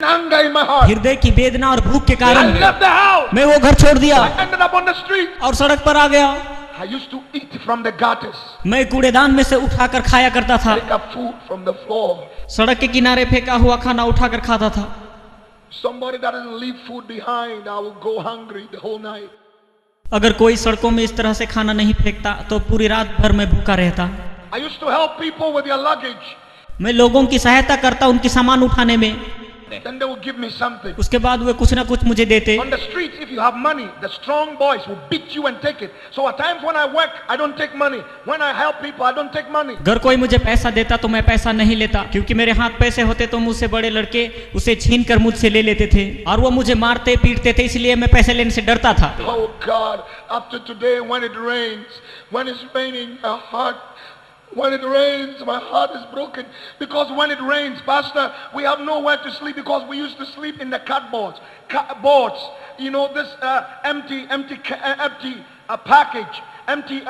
Anger in my heart. हृदय की वेदना और भूख के I कारण left the house. मैं वो घर छोड़ दिया I ended up on the street. और सड़क पर आ गया। I used to eat from the gutters. मैं कूड़ेदान में से उठाकर खाया करता था। Pick up food from the floor. सड़क के किनारे फेंका हुआ खाना उठाकर खाता था। Somebody that doesn't leave food behind, I will go hungry the whole night. अगर कोई सड़कों में इस तरह से खाना नहीं फेंकता तो पूरी रात भर मैं भूखा रहता। I used to help people with their luggage. मैं लोगों की सहायता करता उनकी सामान उठाने में। Then they will give me something. उसके बाद वे कुछ ना कुछ मुझे देते। On the streets, if you have money, the strong boys will beat you and take it. So at times when I work, I don't take money. When I help people, I don't take money. अगर कोई मुझे पैसा देता तो मैं पैसा नहीं लेता, क्योंकि मेरे हाथ पैसे होते तो मुझसे बड़े लड़के उसे छीन कर मुझसे ले लेते थे और वो मुझे मारते पीटते थे, इसलिए मैं पैसे लेने से डरता था। Oh God, up to today when it rains, when it's raining, when it rains, my heart is broken. Because when it rains, Pastor, we have nowhere to sleep because we used to sleep in the cardboards. You know, this empty package, empty,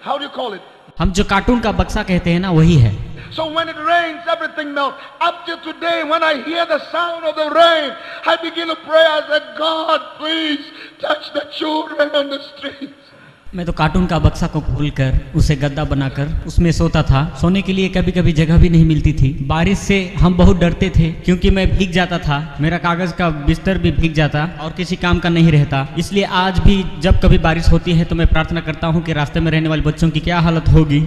how do you call it? हम जो cartoon का बक्सा कहते हैं ना, वही है। So when it rains, everything melts. Up to today, when I hear the sound of the rain, I begin to pray. I said, God, please touch the children on the streets. मैं तो cartoon का बक्सा को खोलकर उसे गद्दा बनाकर उसमें सोता था। सोने के लिए कभी कभी जगह भी नहीं मिलती थी। बारिश से हम बहुत डरते थे क्योंकि मैं भीग जाता था, मेरा कागज का बिस्तर भी भीग जाता और किसी काम का नहीं रहता। इसलिए आज भी जब कभी बारिश होती है तो मैं प्रार्थना करता हूँ कि रास्ते में रहने वाले बच्चों की क्या हालत होगी।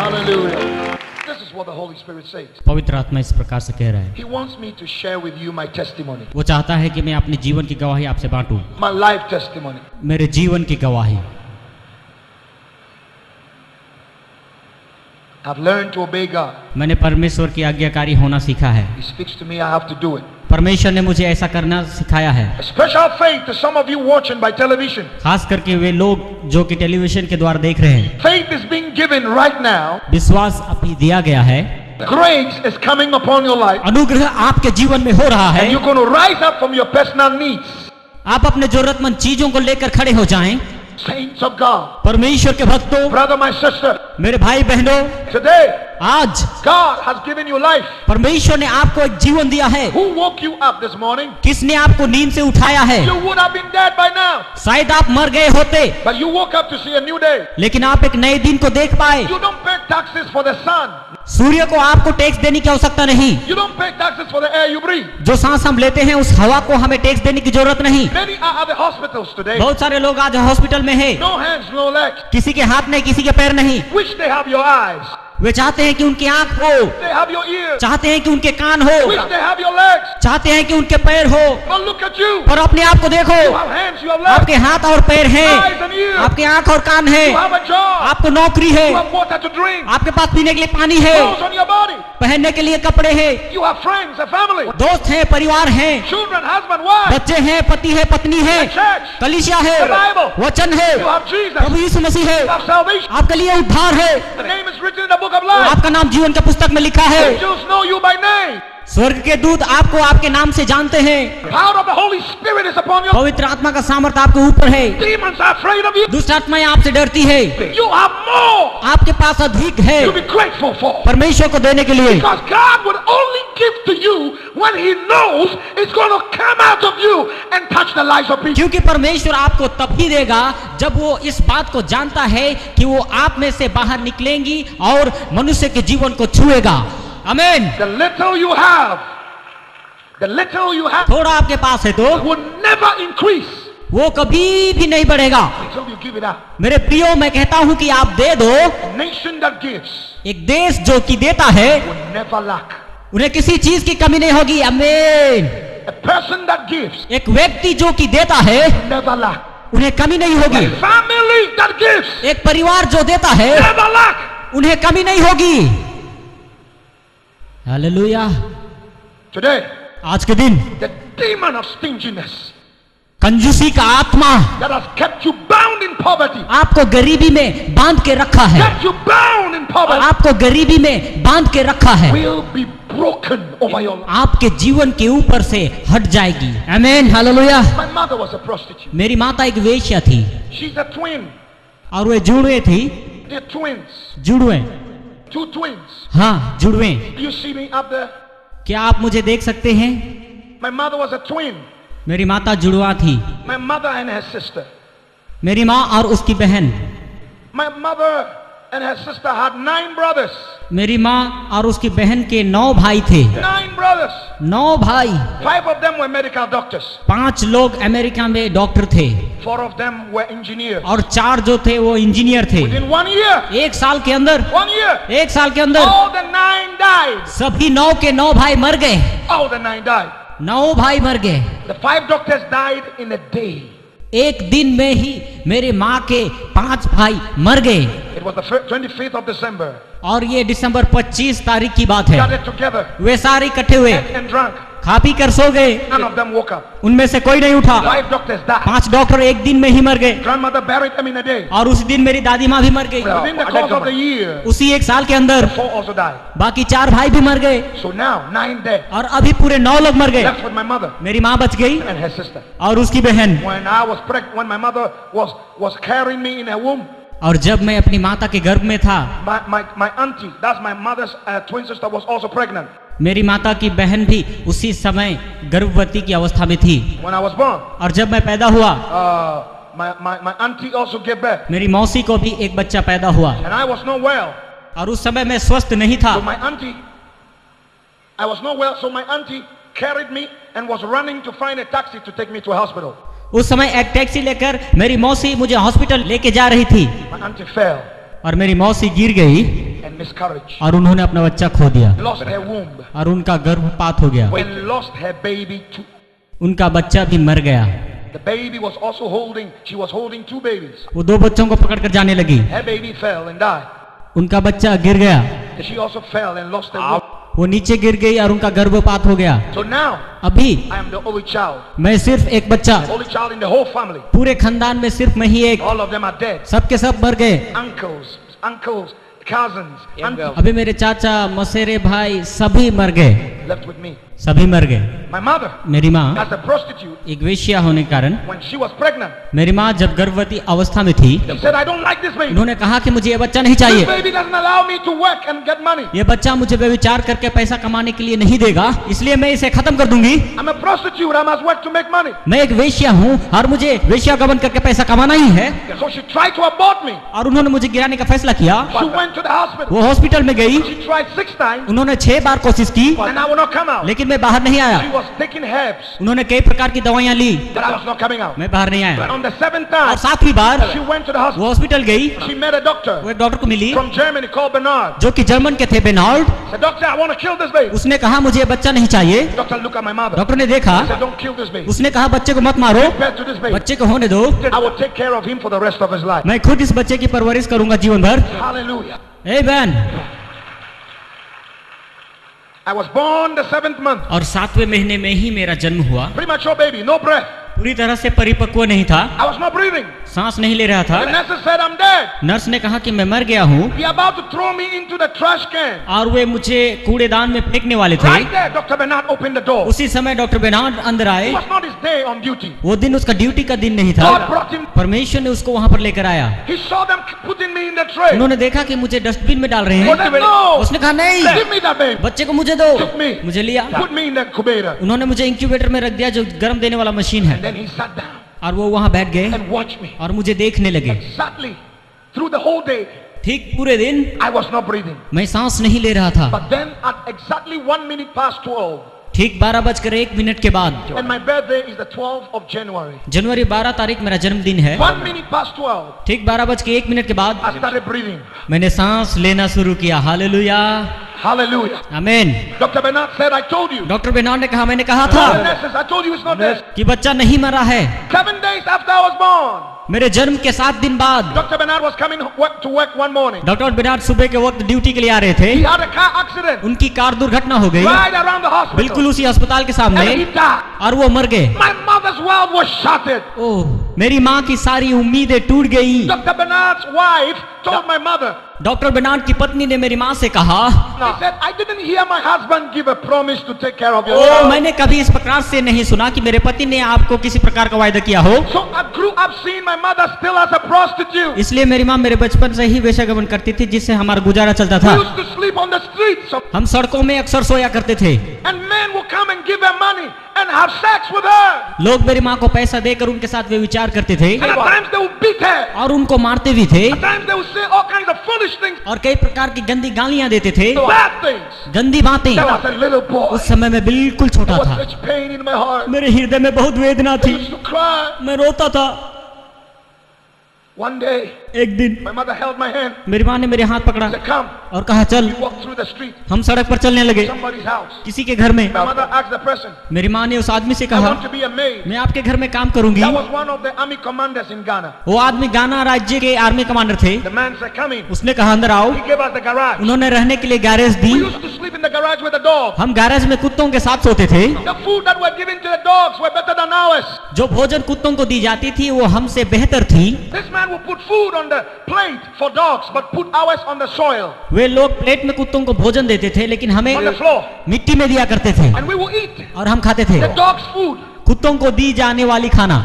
Hallelujah. This is what the Holy Spirit says. पवित्र आत्मा इस प्रकार से कह रहा है। He wants me to share with you my testimony. वो चाहता है कि मैं अपने जीवन की गवाही आपसे बांटूं। My life testimony. मेरे जीवन की गवाही। I've learned to obey God. मैंने परमेश्वर की आज्ञाकारी होना सीखा है। He speaks to me, I have to do it. परमेश्वर ने मुझे ऐसा करना सिखाया है। A special faith to some of you watching by television. खास करके वे लोग जो कि टेलीविजन के द्वारा देख रहे हैं। Faith is being given right now. विश्वास अभी दिया गया है। Grace is coming upon your life. अनुग्रह आपके जीवन में हो रहा है। And you're going to rise up from your personal needs. आप अपने जरूरतमंद चीजों को लेकर खड़े हो जाएं। Saints of God. परमेश्वर के भक्तों, Brother, my sister. मेरे भाई बहनों, Today, आज God has given you life. परमेश्वर ने आपको एक जीवन दिया है। Who woke you up this morning? किसने आपको नींद से उठाया है? You would have been dead by now. शायद आप मर गए होते, But you woke up to see a new day. लेकिन आप एक नए दिन को देख पाए। You don't pay taxes for the sun. सूर्य को आपको टैक्स देने की आवश्यकता नहीं। You don't pay taxes for the air you breathe. जो सांस हम लेते हैं उस हवा को हमें टैक्स देने की जरूरत नहीं। Many are at the hospitals today. बहुत सारे लोग आज हॉस्पिटल में हैं। No hands, no legs. किसी के हाथ नहीं, किसी के पैर नहीं। Wish they have your eyes. वे चाहते हैं कि उनकी आंख हो, They have your ears. चाहते हैं कि उनके कान हो, Wish they have your legs. चाहते हैं कि उनके पैर हो। But look at you. पर अपने आप को देखो, You have hands, you have legs. आपके हाथ और पैर हैं, Eyes and ears. आपके आंख और कान हैं, You have a job. आपको नौकरी है, You have water to drink. आपके पास पीने के लिए पानी है, Clothes on your body. पहनने के लिए कपड़े हैं, You have friends, a family. दोस्त हैं, परिवार हैं, Children, husband, wife. बच्चे हैं, पति है, पत्नी है, Church. कलीसिया है, The Bible. वचन है, You have Jesus. प्रभु यीशु मसीह है, You have salvation. आपके लिए उद्धार है, The name is written in the book of life. आपका नाम जीवन के पुस्तक में लिखा है। Angels know you by name. स्वर्ग के दूत आपको आपके नाम से जानते हैं। Power of the Holy Spirit is upon you. पवित्र आत्मा का सामर्थ्य आपके ऊपर है। Demons are afraid of you. दुष्ट आत्माएं आपसे डरती है। You have more आपके पास अधिक है to be grateful for. परमेश्वर को देने के लिए। Because God would only give to you when He knows it's going to come out of you and touch the lives of people. क्योंकि परमेश्वर आपको तभी देगा जब वो इस बात को जानता है कि वो आप में से बाहर निकलेंगी और मनुष्य के जीवन को छुएगा। आमीन। The little you have थोड़ा आपके पास है तो would never increase वो कभी भी नहीं बढ़ेगा until you give it out. मेरे प्रियो, मैं कहता हूँ कि आप दे दो। A nation that gives एक देश जो कि देता है would never lack. उन्हें किसी चीज की कमी नहीं होगी। आमीन। A person that gives एक व्यक्ति जो कि देता है never lack. उन्हें कमी नहीं होगी। A family that gives एक परिवार जो देता है never lack. उन्हें कमी नहीं होगी। हालेलुया। Today, आज के दिन the demon of stinginess कंजूसी का आत्मा that has kept you bound in poverty, आपको गरीबी में बांध के रखा है, kept you bound in poverty, आपको गरीबी में बांध के रखा है, will be broken over your life. आपके जीवन के ऊपर से हट जाएगी। आमीन। Hallelujah. My mother was a prostitute. मेरी माता एक वेश्या थी She's a twin. और वे जुड़वे थी। They're twins. जुड़वे 2 twins. हाँ, जुड़वे। You see me up there? क्या आप मुझे देख सकते हैं? My mother was a twin. मेरी माता जुड़वा थी। My mother and her sister. मेरी माँ और उसकी बहन। My mother and her sister had 9 brothers. मेरी माँ और उसकी बहन के 9 भाई थे। 9 brothers. 9 भाई। 5 of them were medical doctors. 5 लोग अमेरिका में डॉक्टर थे 4 of them were engineers. और 4 जो थे वो इंजीनियर थे। Within 1 year. 1 साल के अंदर, 1 year. 1 साल के अंदर All the 9 died. सभी 9 के 9 भाई मर गए। All the 9 died. 9 भाई मर गए। The 5 doctors died in a day. एक दिन में ही मेरे माँ के 5 भाई मर गए। It was the 25th of December. और ये दिसंबर 25 तारीख की बात है। Gathered together. वे सारे इकट्ठे हुए, Ate and drank. खा पी कर सो गए। None of them woke up. उनमें से कोई नहीं उठा। 5 doctors died. 5 डॉक्टर एक दिन में ही मर गए। Grandmother buried them in a day. और उस दिन मेरी दादी माँ भी मर गई। Within the course of the year, उसी 1 साल के अंदर 4 also died. बाकी 4 भाई भी मर गए। So now 9 dead. और अभी पूरे 9 लोग मर गए। Left with my mother मेरी माँ बच गई and her sister. और उसकी बहन। When my mother was carrying me in her womb, और जब मैं अपनी माता के गर्भ में था, my auntie, that's my mother's twin sister, was also pregnant. मेरी माता की बहन भी उसी समय गर्भवती की अवस्था में थी। When I was born, और जब मैं पैदा हुआ, my auntie also gave birth. मेरी मौसी को भी एक बच्चा पैदा हुआ। And I was not well. और उस समय मैं स्वस्थ नहीं था। So I was not well, so my auntie carried me and was running to find a taxi to take me to a hospital. उस समय एक टैक्सी लेकर मेरी मौसी मुझे हॉस्पिटल लेके जा रही थी। My auntie fell और मेरी मौसी गिर गई and miscarriage. और उन्होंने अपना बच्चा खो दिया Lost her womb और उनका गर्भपात हो गया। and lost her baby too. उनका बच्चा भी मर गया। The baby was also she was holding 2 babies. वो 2 बच्चों को पकड़कर जाने लगी। Her baby fell and died. उनका बच्चा गिर गया। She also fell and lost her womb. वो नीचे गिर गई और उनका गर्भपात हो गया। So now अभी I am the only child. मैं सिर्फ एक बच्चा, Only child in the whole family. पूरे खानदान में सिर्फ मैं ही एक। All of them are dead. सब के सब मर गए। Uncles, cousins, aunties अभी मेरे चाचा, मसेरे भाई सभी मर गए। left with me. सभी मर गए। My mother, मेरी माँ as a prostitute, एक वेश्या होने के कारण, when she was pregnant, मेरी माँ जब गर्भवती अवस्था में थी, she said, I don't like this baby. उन्होंने कहा कि मुझे ये बच्चा नहीं चाहिए। This baby doesn't allow me to work and get money. ये बच्चा मुझे व्यभिचार करके पैसा कमाने के लिए नहीं देगा, इसलिए मैं इसे खत्म कर दूंगी। I'm a prostitute. I must work to make money. मैं एक वेश्या हूँ और मुझे वेश्या गमन करके पैसा कमाना ही है। So she tried to abort me. और उन्होंने मुझे गिराने का फैसला किया। She went to the hospital. वो हॉस्पिटल में गई। She tried 6 times उन्होंने 6 बार कोशिश की, and I would not come out. लेकिन मैं बाहर नहीं आया। She was taking herbs, उन्होंने कई प्रकार की दवाइयाँ ली, but I was not coming out. मैं बाहर नहीं आया। On the 7th और time, 7वीं बार she went to the वो hospital. हॉस्पिटल गई। She met a doctor वो एक डॉक्टर को मिली from Germany called Bernard. जो कि जर्मन के थे, बेनाल्ड। Said, doctor, I want to kill this baby. उसने कहा मुझे ये बच्चा नहीं चाहिए। Doctor, look at my mother. Doctor ने देखा, Said, don't kill this baby. उसने कहा बच्चे को मत मारो, Give birth to this baby. बच्चे को होने दो, I will take care of him for the rest of his life. मैं खुद इस बच्चे की परवरिश करूंगा जीवन भर। Hallelujah. Amen. I was born the 7th month. और 7वें महीने में ही मेरा जन्म हुआ। Premature baby, no breath. पूरी तरह से परिपक्व नहीं था, I was not breathing. सांस नहीं ले रहा The था। nurses said, I'm dead. Nurse ने कहा कि मैं मर गया हूँ He about to throw me into the trash can. और वे मुझे कूड़ेदान में फेंकने वाले थे। Right there, Dr. Bernard opened the door. उसी समय डॉक्टर बेनार्ड अंदर It आए। was not his day on duty. वो दिन उसका ड्यूटी का दिन नहीं God था। brought him. परमेश्वर ने उसको वहां पर लेकर आया। He saw them putting me in the tray. उन्होंने देखा कि मुझे डस्टबिन में डाल रहे He हैं। said, no. उसने कहा नहीं, Give me that baby. बच्चे को मुझे दो। Took me. मुझे लिया। Put me in the incubator. उन्होंने मुझे इंक्यूबेटर में रख दिया जो गर्म देने वाला मशीन है। And then he sat down और वो वहां बैठ गए and watched me. और मुझे देखने लगे। Exactly. Through the whole day, ठीक पूरे दिन I was not breathing. मैं सांस नहीं ले रहा था। But then at exactly 1 minute past 12, ठीक 12:01 के बाद, and my birthday is the 12th of January. जनवरी 12 तारीख मेरा जन्मदिन है। 1 minute past 12, ठीक 12:01 के बाद I started breathing. मैंने सांस लेना शुरू किया। Hallelujah, Hallelujah. आमीन। Dr. Bernard said, I told you. Doctor Bernard ने कहा, मैंने कहा The था nurses, I told you it's not dead. कि बच्चा नहीं मरा है। 7 days after I was born, मेरे जन्म के 7 दिन बाद Dr. Bernard was coming to work one morning. Doctor Bernard सुबह के वक्त ड्यूटी के लिए आ रहे थे। He had a car accident उनकी कार दुर्घटना हो गई right around the hospital. बिल्कुल उसी अस्पताल के And सामने, he died. और वो मर गए। My mother mother's world was shattered. ओह, मेरी माँ की सारी उम्मीदें टूट गई। Dr. Bernard's wife told my mother. Doctor Bernard की पत्नी ने मेरी माँ से कहा, He said, I didn't hear my husband give a promise to take care of your O child. मैंने कभी इस प्रकार से नहीं सुना कि मेरे पति ने आपको किसी प्रकार का वायदा किया हो। So I grew up seeing my mother still as a prostitute. इसलिए मेरी माँ मेरे बचपन से ही वेश्यागमन करती थी, जिससे हमारा गुजारा चलता We था। used to sleep on the streets. हम सड़कों में अक्सर सोया करते थे। And men would come and give her money and have sex with her. लोग मेरी माँ को पैसा देकर उनके साथ वे विचार करते थे And at times they would beat her. और उनको मारते भी थे At times they would say all kinds of foolish things. और कई प्रकार की गंदी गालियां देते थे, Bad things. गंदी बातें। There was a little boy. उस समय मैं बिल्कुल There छोटा was था, such pain in my heart. मेरे हृदय में बहुत वेदना I थी, used to cry. मैं रोता था। One day, एक दिन my mother held my hand. मेरी माँ ने मेरे हाथ पकड़ा Said, come. और कहा, चल। We walked through the street. हम सड़क पर चलने लगे, Somebody's house. किसी के घर में। My mother asked the person, मेरी माँ ने उस आदमी से I कहा, want to be a maid. मैं आपके घर में काम करूंगी। That was one of the army commanders in Ghana. वो आदमी गाना राज्य के आर्मी कमांडर थे। The man said, come in. उसने कहा, अंदर आओ। He gave us the garage. उन्होंने रहने के लिए garage the. We used to sleep in the garage with the dog. हम गैरेज में कुत्तों के साथ सोते थे। The food that were given to the dogs were better than ours. जो भोजन कुत्तों को दी जाती थी वो हमसे बेहतर थी। This man would put food on the plate for dogs, but put ours on the soil, वे लोग प्लेट में कुत्तों को भोजन देते थे, लेकिन हमें on the floor, मिट्टी में दिया करते थे and we would eat और हम खाते थे the dog's food कुत्तों को दी जाने वाली खाना।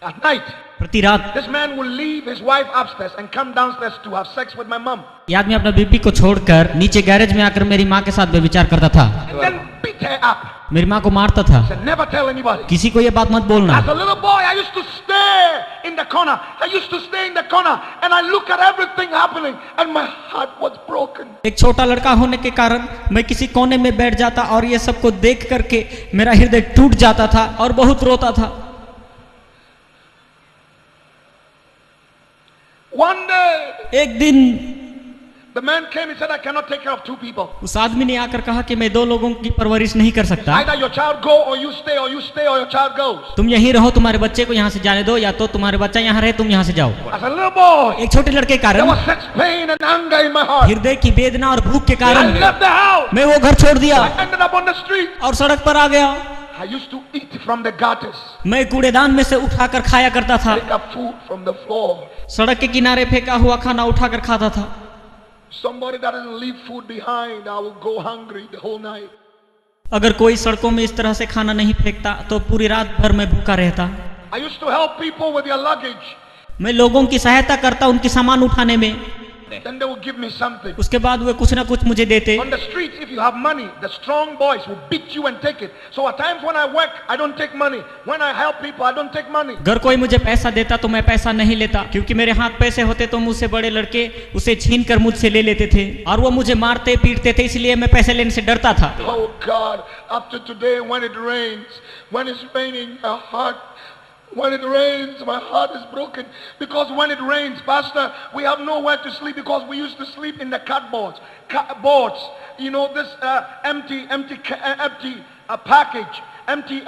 at night. प्रति रात This man will leave his wife upstairs and come downstairs to have sex with my mom, ये आदमी अपना बीबी को छोड़कर नीचे गैरेज में आकर मेरी माँ के साथ व्यभिचार करता था, and then beat her up. मेरी माँ को मारता था। Said, never tell anybody. किसी को ये बात मत बोलना। As a little boy, I used to stare in the corner. I used to stay in the corner and I look at everything happening and my heart was broken. एक छोटा लड़का होने के कारण मैं किसी कोने में बैठ जाता और ये सबको देख करके मेरा हृदय टूट जाता था और बहुत रोता था। One day, एक दिन the man came, he said, I cannot take care of two people. उस आदमी ने आकर कहा कि मैं दो लोगों की परवरिश नहीं कर सकता। Either your child go or you stay, or you stay or your child goes. तुम यहीं रहो, तुम्हारे बच्चे को यहाँ से जाने दो, या तो तुम्हारे बच्चा यहाँ रहे, तुम यहाँ से जाओ। As a little boy, एक छोटे लड़के के there कारण was such pain and anger in my heart. हृदय की वेदना और भूख के I कारण left the house. मैं वो घर छोड़ दिया I ended up on the street. और सड़क पर आ गया। I used to eat from the gutters, मैं कूड़ेदान में से उठाकर खाया करता था, pick up food from the floor. सड़क के किनारे फेंका हुआ खाना उठाकर खाता था। Somebody that doesn't leave food behind, I will go hungry the whole night. अगर कोई सड़कों में इस तरह से खाना नहीं फेंकता तो पूरी रात भर मैं भूखा रहता। I used to help people with their luggage. मैं लोगों की सहायता करता उनकी सामान उठाने में। Then they will give me something. उसके बाद वे कुछ ना कुछ मुझे देते। On the streets, if you have money, the strong boys will beat you and take it. So at times when I work, I don't take money. When I help people, I don't take money. अगर कोई मुझे पैसा देता तो मैं पैसा नहीं लेता, क्योंकि मेरे हाथ पैसे होते तो मुझसे बड़े लड़के उसे छीन कर मुझसे ले लेते थे और वो मुझे मारते पीटते थे, इसलिए मैं पैसे लेने से डरता था। Oh God, up to today when it rains, when it's raining, when it rains, my heart is broken. Because when it rains, Pastor, we have nowhere to sleep because we used to sleep in the cardboards. You know, this empty package, empty,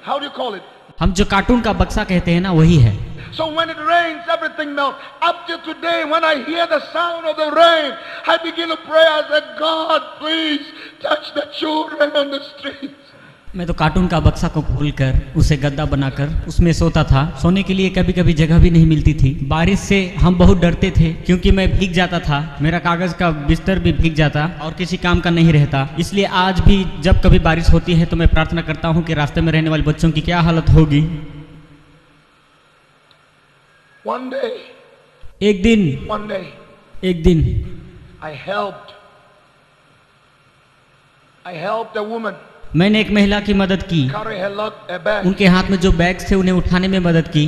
how do you call it? हम जो cartoon का बक्सा कहते हैं ना, वही है। So when it rains, everything melts. Up to today, when I hear the sound of the rain, I begin to pray. I said, God, please touch the children on the streets. मैं तो cartoon का बक्सा को खोलकर उसे गद्दा बनाकर उसमें सोता था। सोने के लिए कभी कभी जगह भी नहीं मिलती थी। बारिश से हम बहुत डरते थे, क्योंकि मैं भीग जाता था, मेरा कागज का बिस्तर भी भीग जाता और किसी काम का नहीं रहता। इसलिए आज भी जब कभी बारिश होती है तो मैं प्रार्थना करता हूँ कि रास्ते में रहने वाले बच्चों की क्या हालत होगी। One day, एक दिन I helped a woman मैंने एक महिला की मदद की। carry her bag. उनके हाथ में जो बैग थे उन्हें उठाने में मदद की।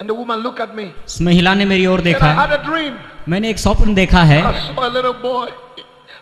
And the woman looked at me. उस महिला ने मेरी ओर Said, I देखा। had a dream. मैंने एक स्वप्न देखा है। I saw a little boy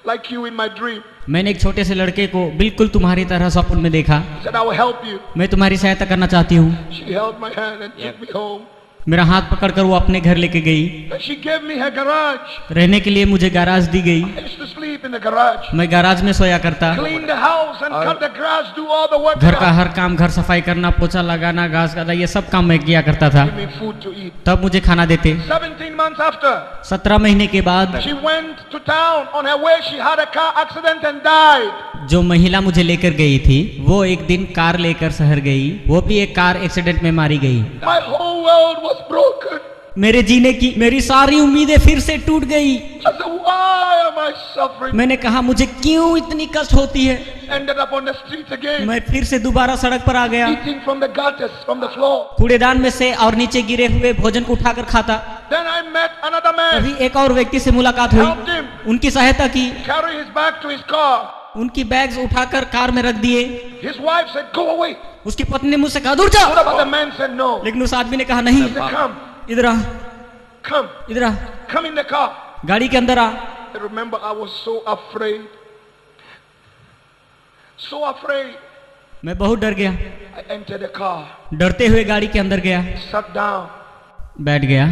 like you in my dream. मैंने एक छोटे से लड़के को बिल्कुल तुम्हारी तरह स्वप्न में देखा। He said, I will help you. मैं तुम्हारी सहायता करना चाहती हूँ। She held my hand and took me home. मेरा हाथ पकड़कर वो अपने घर लेके गई। And she gave me her garage. रहने के लिए मुझे गैराज दी गई। I used to sleep in the garage. मैं गैराज में सोया करता। Clean the house and cut the grass, do all the work. घर का हर काम, घर सफाई करना, पोछा लगाना, घास काटना, ये सब काम मैं किया करता था। Give me food to eat. तब मुझे खाना देते। 17 months after, 17 महीने के बाद she went to town. On her way, she had a car accident and died. जो महिला मुझे लेकर गई थी वो एक दिन कार लेकर शहर गई, वो भी एक कार एक्सीडेंट में मारी गई। My whole world was broken. मेरे जीने की मेरी सारी उम्मीदें फिर से टूट गई। I said, why am I suffering? मैंने कहा मुझे क्यों इतनी कष्ट होती है। Ended up on the streets again, मैं फिर से दोबारा सड़क पर आ गया, eating from the gutters, from the floor. कूड़ेदान में से और नीचे गिरे हुए भोजन को उठाकर खाता। Then I met another man, अभी एक और व्यक्ति से मुलाकात helped हुई, him उनकी सहायता की, carry his bag to his car. उनकी बैग्स उठाकर कार में रख दिए। His wife said, go away. उसकी पत्नी ने मुझसे कहा दूर जा, But the man said no. लेकिन उस आदमी ने कहा नहीं, He said, come, इधर आ, come, इधर आ, come in the car. गाड़ी के अंदर आ। I remember I was so afraid. So afraid. मैं बहुत डर गया, I entered the car, डरते हुए गाड़ी के अंदर गया, sat down, बैठ गया,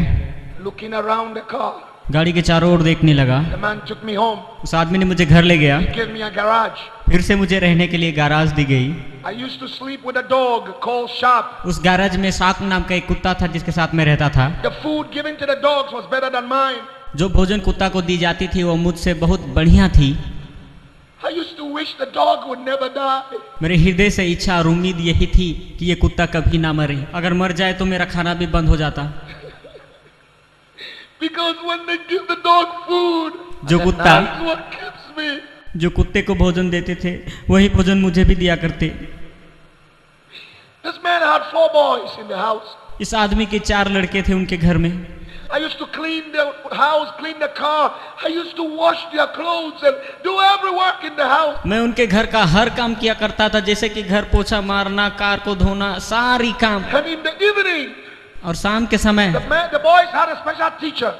looking around the car. गाड़ी के चारों ओर देखने लगा। The man took me home, उस आदमी ने मुझे घर ले गया, gave me a garage. फिर से मुझे रहने के लिए गैराज दी गई। I used to sleep with a dog called Sharp. उस गैराज में शार्क नाम का एक कुत्ता था जिसके साथ मैं रहता था। The food given to the dogs was better than mine. जो भोजन कुत्ता को दी जाती थी वो मुझसे बहुत बढ़िया थी। I used to wish the dog would never die. मेरे हृदय से इच्छा और उम्मीद यही थी कि ये कुत्ता कभी ना मरे, अगर मर जाए तो मेरा खाना भी बंद हो जाता। Because when they give the dog food, जो कुत्ता that's what keeps me. जो कुत्ते को भोजन देते थे वही भोजन मुझे भी दिया करते। This man had 4 boys in the house. इस आदमी के 4 लड़के थे उनके घर में। I used to clean the house, clean the car. I used to wash their clothes and do every work in the house. मैं उनके घर का हर काम किया करता था, जैसे कि घर पोछा मारना, कार को धोना, सारी काम। And in the evening, और शाम के समय the boys had a special teacher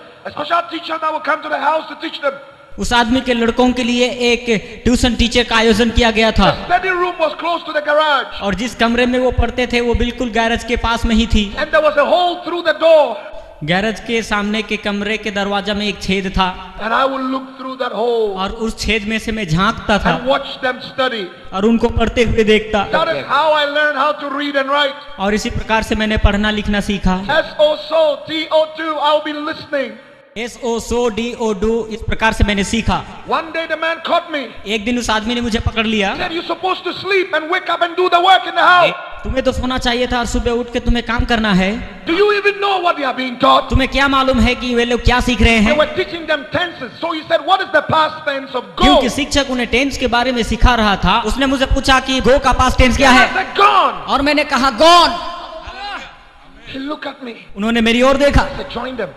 that would come to the house to teach them. उस आदमी के लड़कों के लिए एक ट्यूशन टीचर का आयोजन किया गया था। The study room was close to the garage. और जिस कमरे में वो पढ़ते थे वो बिल्कुल गैरेज के पास में ही थी। And there was a hole through the door. Garage के सामने के कमरे के दरवाजा में एक छेद था। And I would look through that hole और उस छेद में से मैं झांकता था and watch them study. और उनको पढ़ते हुए देखता। That is how I learned how to read and write. और इसी प्रकार से मैंने पढ़ना लिखना सीखा। SO-SO-T-O-2, I'll be listening. SO-SO-D-O-2 इस प्रकार से मैंने सीखा। One day the man caught me. एक दिन उस आदमी ने मुझे पकड़ लिया। He said, you're supposed to sleep and wake up and do the work in the house. तुम्हें तो सोना चाहिए था और सुबह उठ के तुम्हें काम करना है। Do you even know what they are being taught? तुम्हें क्या मालूम है कि वे लोग क्या सीख रहे They हैं? were teaching them tenses. So he said, what is the past tense of go? क्योंकि शिक्षक उन्हें टेंस के बारे में सिखा रहा था। उसने मुझे पूछा कि गो का पास्ट टेंस क्या I है, said, gone. और मैंने कहा gone. He looked at me. उन्होंने मेरी ओर देखा। I said, join them.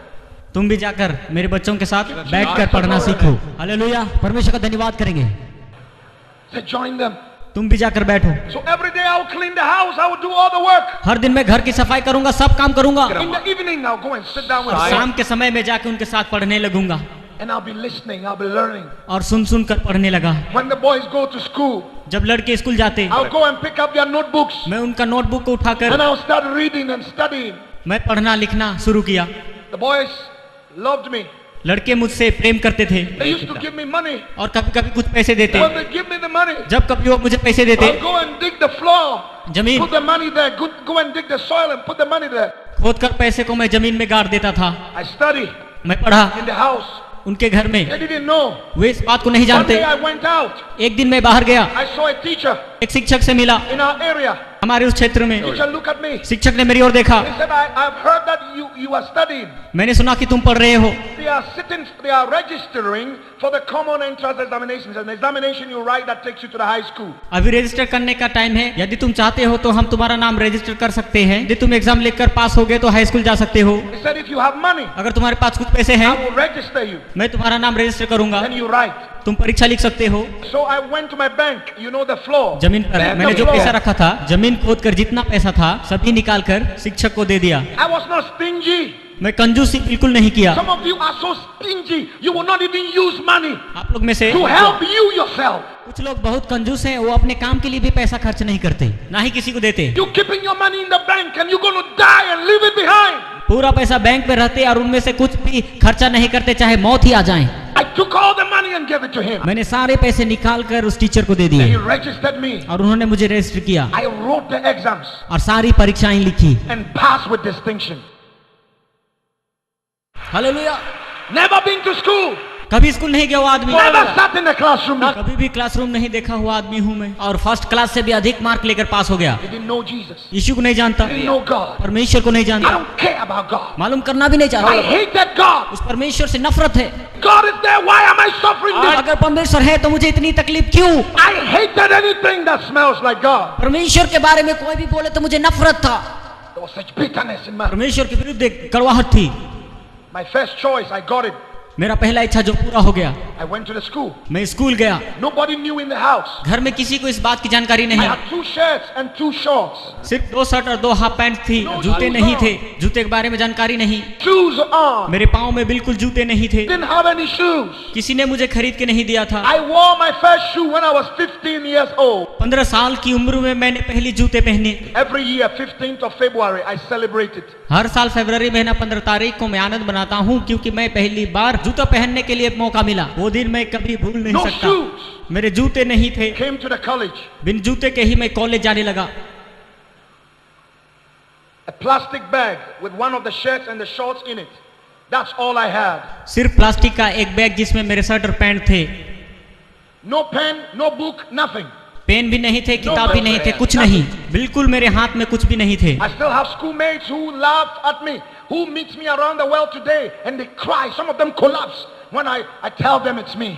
तुम भी जाकर मेरे बच्चों के साथ बैठकर पढ़ना सीखो। हालेलुया, परमेश्वर का धन्यवाद करेंगे। I said, join them. तुम भी जाकर बैठो। So every day I would clean the house. I would do all the work. हर दिन मैं घर की सफाई करूंगा, सब काम करूंगा। In the evening, I'll go and sit down with और them. शाम के समय में जाकर उनके साथ पढ़ने लगूंगा। And I'll be listening. I'll be learning. और सुन सुन कर पढ़ने लगा। When the boys go to school, जब लड़के स्कूल जाते I'll go and pick up their notebooks. मैं उनका नोटबुक को उठाकर And I'll start reading and studying. मैं पढ़ना लिखना शुरू किया। The boys loved me. लड़के मुझसे प्रेम करते थे They used to give me money. और कभी कभी कुछ पैसे देते। When they give me the money, जब कभी वो मुझे पैसे देते, I'll go and dig the floor. जमीन Put the money there. Go and dig the soil and put the money there. खोद कर पैसे को मैं जमीन में गाड़ देता था। I study मैं पढ़ा in the house. उनके घर में। They didn't know. वे इस बात को नहीं One जानते। day I went out. एक दिन मैं बाहर गया, I saw a teacher एक शिक्षक से मिला in our area. हमारे उस क्षेत्र में। Teacher looked at me. शिक्षक ने मेरी ओर देखा। He said, I've heard that you are studying. मैंने सुना कि तुम पढ़ रहे हो। They are registering for the common entrance examinations. An examination you write that takes you to the high school. अभी रजिस्टर करने का टाइम है, यदि तुम चाहते हो तो हम तुम्हारा नाम रजिस्टर कर सकते हैं। यदि तुम एग्जाम लिखकर पास हो गए तो हाई स्कूल जा सकते हो। He said, if you have money, अगर तुम्हारे पास कुछ पैसे I हैं will register you. मैं तुम्हारा नाम रजिस्टर करूंगा, Then you write. तुम परीक्षा लिख सकते हो। So I went to my bank. You know the floor. जमीन पर The मैंने जो floor. पैसा रखा था, जमीन खोद कर जितना पैसा था सभी निकाल कर शिक्षक को दे दिया। I was not stingy. मैं कंजूसी बिल्कुल नहीं किया। Some of you are so stingy. You will not even use money आप लोग में से to help you yourself. कुछ लोग बहुत कंजूस हैं, वो अपने काम के लिए भी पैसा खर्च नहीं करते, ना ही किसी को देते। You're keeping your money in the bank and you're going to die and leave it behind. पूरा पैसा बैंक में रहते और उनमें से कुछ भी खर्चा नहीं करते, चाहे मौत ही आ जाए। I took all the money and gave it to him. मैंने सारे पैसे निकाल कर उस टीचर को दे He दिए registered me. और उन्होंने मुझे रजिस्टर किया I wrote the exams और सारी परीक्षाएं लिखी। and passed with distinction. Hallelujah. Never been to school. कभी स्कूल नहीं गया हुआ आदमी, Never sat in the classroom. कभी भी क्लासरूम नहीं देखा हुआ आदमी हूँ मैं, और फर्स्ट क्लास से भी अधिक मार्क लेकर पास हो गया। He didn't know Jesus. यीशु को नहीं जानता, He didn't know God. परमेश्वर को नहीं I जानता, don't care about God. मालूम करना भी नहीं I चाहता। hated God. उस परमेश्वर से नफरत है। God is there. Why am I suffering this? अगर परमेश्वर है तो मुझे इतनी तकलीफ क्यों? I hated anything that smells like God. परमेश्वर के बारे में कोई भी बोले तो मुझे नफरत था। There was such bitterness in my. परमेश्वर के विरुद्ध एक कड़वाहट थी। My first choice, I got it. मेरा पहला इच्छा जो पूरा हो गया, I went to the school. मैं स्कूल गया। Nobody knew in the house. घर में किसी को इस बात की जानकारी I नहीं, had 2 shirts and 2 shorts. सिर्फ 2 शर्ट और 2 हाफ पैंट थी, जूते नहीं थे, जूते के बारे में जानकारी नहीं, Shoes on. मेरे पाँव में बिल्कुल जूते नहीं थे, Didn't have any shoes. किसी ने मुझे खरीद के नहीं दिया था। I wore my first shoe when I was 15 years old. 15 साल की उम्र में मैंने पहली जूते पहने। Every year, 15th of February, I celebrate it. हर साल फरवरी महीना 15 तारीख को मैं आनंद मनाता हूँ, क्योंकि मैं पहली बार जूता पहनने के लिए मौका मिला। वो दिन मैं कभी भूल नहीं No सकता। shoes. मेरे जूते नहीं थे, Came to the college. बिन जूते के ही मैं कॉलेज जाने लगा। A plastic bag with one of the shirts and the shorts in it. That's all I had. सिर्फ प्लास्टिक का एक बैग जिसमें मेरे शर्ट और पैंट थे। No pen, no book, nothing. Pen भी नहीं थे, किताब भी नहीं थे, कुछ नहीं, बिल्कुल मेरे हाथ में कुछ भी नहीं थे। I still have schoolmates who laugh at me, who meets me around the world today, and they cry. Some of them collapse when I tell them it's me.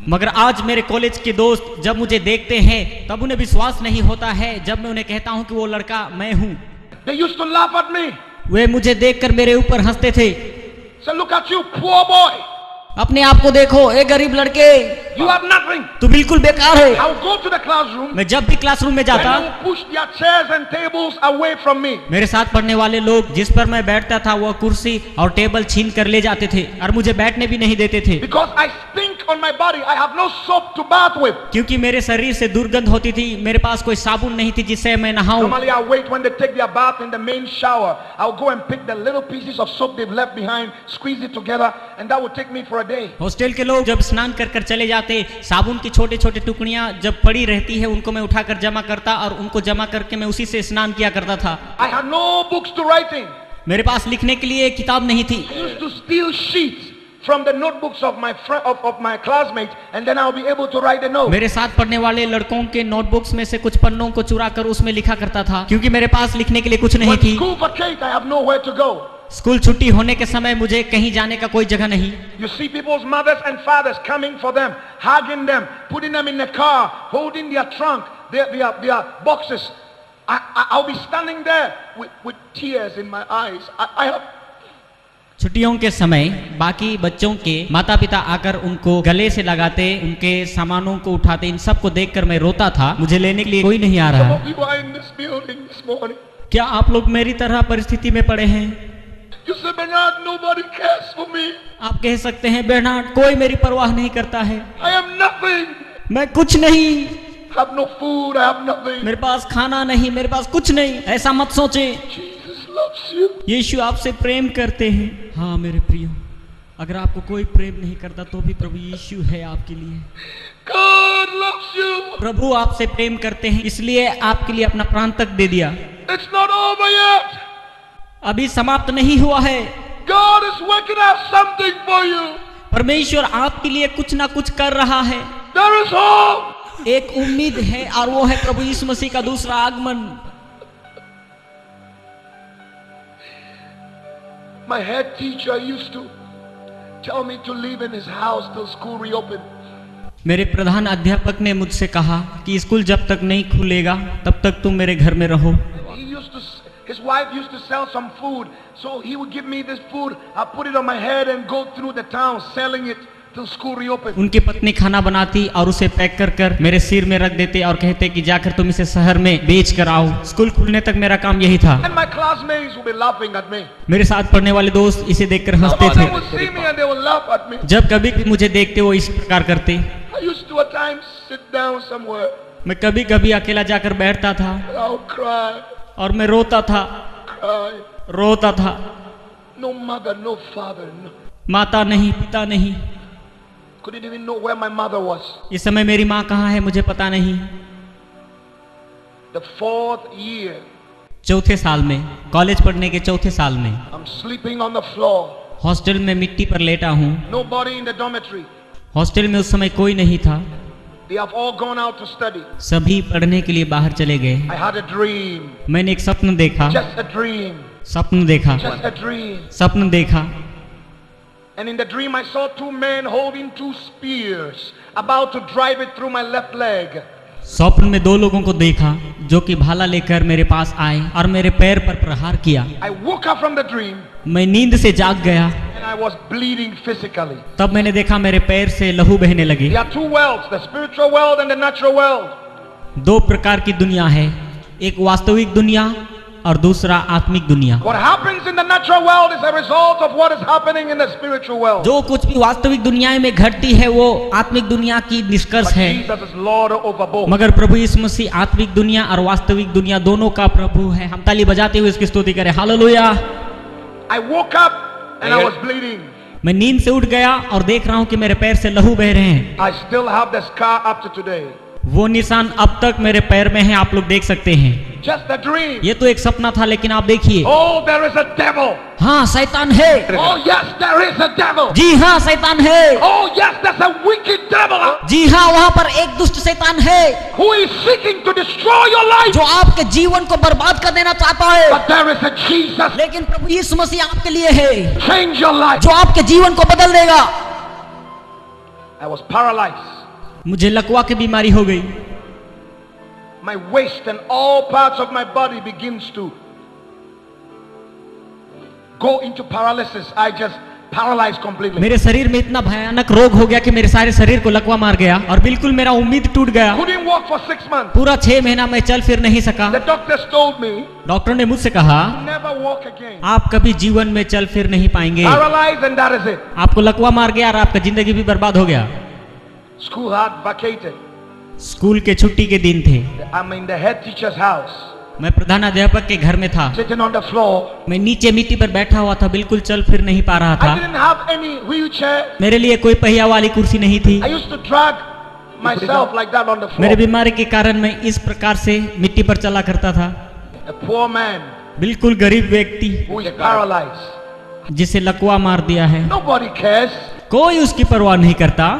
मगर आज मेरे कॉलेज के दोस्त जब मुझे देखते हैं तब उन्हें विश्वास नहीं होता है जब मैं उन्हें कहता हूं कि वो लड़का मैं हूं। They used to laugh at me. वे मुझे देखकर मेरे ऊपर हंसते थे। Say, look at you, poor boy. अपने आप को देखो, ए गरीब लड़के, You have nothing. तू बिल्कुल बेकार है। I would go to the classroom. मैं जब भी क्लासरूम में And जाता, they would push their chairs and tables away from me. मेरे साथ पढ़ने वाले लोग जिस पर मैं बैठता था वह कुर्सी और टेबल छीन कर ले जाते थे और मुझे बैठने भी नहीं देते थे, Because I stink on my body. I have no soap to bath with. क्योंकि मेरे शरीर से दुर्गंध होती थी। मेरे पास कोई साबुन नहीं थी जिससे मैं नहाऊं। Normally I wait when they take their bath in the main shower. I'll go and pick the little pieces of soap they've left behind, squeeze it together, and that would take me for a day. Hostel के लोग जब स्नान कर कर चले जाते, साबुन की छोटे छोटे टुकड़ियां जब पड़ी रहती है उनको मैं उठाकर जमा करता और उनको जमा करके मैं उसी से स्नान किया करता था। I had no books to write in. मेरे पास लिखने के लिए किताब नहीं थी। I used to steal sheets from the notebooks of my classmates, and then I'll be able to write a note. मेरे साथ पढ़ने वाले लड़कों के नोटबुक्स में से कुछ पन्नों को चुरा कर उसमें लिखा करता था, क्योंकि मेरे पास लिखने के लिए कुछ नहीं When थी। school vacates, I have nowhere to go. School छुट्टी होने के समय मुझे कहीं जाने का कोई जगह नहीं। You see people's mothers and fathers coming for them, hugging them, putting them in the car, holding their trunk, their boxes. I'll be standing there with tears in my eyes. I have. छुट्टियों के समय बाकी बच्चों के माता पिता आकर उनको गले से लगाते, उनके सामानों को उठाते, इन सब को देखकर मैं रोता था। मुझे लेने के लिए कोई नहीं आ Some रहा। of you are in this building this morning. क्या आप लोग मेरी तरह परिस्थिति में पड़े हैं? You say, Bernard, nobody cares for me. आप कह सकते हैं बेर्नार्ड, कोई मेरी परवाह नहीं करता है, I am nothing. मैं कुछ नहीं, I have no food. I have nothing. मेरे पास खाना नहीं, मेरे पास कुछ नहीं। ऐसा मत सोचे, Jesus loves you. यीशु आपसे प्रेम करते हैं। हाँ मेरे प्रियो, अगर आपको कोई प्रेम नहीं करता तो भी प्रभु यीशु है आपके लिए। God loves you. प्रभु आपसे प्रेम करते हैं, इसलिए आपके लिए अपना प्राण तक दे दिया। It's not over yet. अभी समाप्त नहीं हुआ है। God is working out something for you. परमेश्वर आपके लिए कुछ ना कुछ कर रहा है। There is hope. एक उम्मीद है और वो है प्रभु यीशु मसीह का दूसरा आगमन। My head teacher used to tell me to live in his house till school reopened. मेरे प्रधान अध्यापक ने मुझसे कहा कि स्कूल जब तक नहीं खुलेगा तब तक तुम मेरे घर में रहो। His wife used to sell some food, so he would give me this food. I put it on my head and go through the town selling it till school reopened. उनकी पत्नी खाना बनाती और उसे पैक कर कर मेरे सिर में रख देते और कहते कि जाकर तुम इसे शहर में बेच कर आओ। स्कूल खुलने तक मेरा काम यही था। And my classmates would be laughing at me. मेरे साथ पढ़ने वाले दोस्त इसे देखकर हंसते They थे। would see me and they would laugh at me. जब कभी भी मुझे देखते वो इस प्रकार करते। I used to at times sit down somewhere. मैं कभी कभी अकेला जाकर बैठता था And I would cry, और मैं रोता था, रोता था। no mother, no father, no. माता नहीं, पिता नहीं। Couldn't even know where my mother was. इस समय मेरी माँ कहाँ है मुझे पता नहीं। The 4th year, चौथे साल में, कॉलेज पढ़ने के चौथे साल में I'm sleeping on the floor. Hostel में मिट्टी पर लेटा हूँ। Nobody in the dormitory. Hostel में उस समय कोई नहीं था, They have all gone out to study. सभी पढ़ने के लिए बाहर चले गए। I had a dream. मैंने एक सपन देखा, Just a dream. सपन देखा, Just a dream. सपन देखा। And in the dream I saw two men holding two spears, about to drive it through my left leg. स्वप्न में दो लोगों को देखा जो कि भाला लेकर मेरे पास आए और मेरे पैर पर प्रहार किया। I woke up from the dream मैं नींद से जाग गया, and I was bleeding physically. तब मैंने देखा मेरे पैर से लहू बहने लगे। There are two worlds, the spiritual world and the natural world. दो प्रकार की दुनिया है, एक वास्तविक दुनिया और दूसरा आत्मिक दुनिया। What happens in the natural world is a result of what is happening in the spiritual world. जो कुछ भी वास्तविक दुनिया में घटती है वो आत्मिक दुनिया की निष्कर्ष But है, Jesus is Lord over both. मगर प्रभु यीशु मसीह आत्मिक दुनिया और वास्तविक दुनिया दोनों का प्रभु है। हम ताली बजाते हुए इसकी स्तुति करें, hallelujah. I woke up and I was bleeding. मैं नींद से उठ गया और देख रहा हूँ कि मेरे पैर से लहू बह रहे हैं। I still have the scar up to today. वो निशान अब तक मेरे पैर में है, आप लोग देख सकते हैं। Just a dream. ये तो एक सपना था, लेकिन आप देखिए, Oh, there is a devil. हाँ शैतान है। Oh, yes, there is a devil. जी हाँ शैतान है। Oh, yes, there's a wicked devil जी हाँ वहाँ पर एक दुष्ट शैतान है who is seeking to destroy your life. जो आपके जीवन को बर्बाद कर देना चाहता है, But there is a Jesus. लेकिन प्रभु यीशु मसीह आपके लिए है Change your life. जो आपके जीवन को बदल देगा। I was paralyzed. मुझे लकवा की बीमारी हो गई। My waist and all parts of my body begins to go into paralysis. I just paralyzed completely. मेरे शरीर में इतना भयानक रोग हो गया कि मेरे सारे शरीर को लकवा मार गया और बिल्कुल मेरा उम्मीद टूट गया। Couldn't walk for 6 months. पूरा 6 महीना मैं चल फिर नहीं सका। The doctors told me, doctor ने मुझसे कहा, never walk again. आप कभी जीवन में चल फिर नहीं पाएंगे। Paralyzed and that is it. आपको लकवा मार गया और आपका जिंदगी भी बर्बाद हो गया। School had vacated. स्कूल के छुट्टी के दिन थे। I'm in the head teacher's house, मैं प्रधानाध्यापक के घर में था। sitting on the floor. मैं नीचे मिट्टी पर बैठा हुआ था, बिल्कुल चल फिर नहीं पा रहा I था। didn't have any wheelchair. मेरे लिए कोई पहिया वाली कुर्सी नहीं थी। I used to drag myself like that on the मेरे floor. बीमारी के कारण मैं इस प्रकार से मिट्टी पर चला करता था। A poor man बिल्कुल गरीब व्यक्ति who is paralyzed. जिसे लकवा मार दिया है, Nobody cares. कोई उसकी परवाह नहीं करता।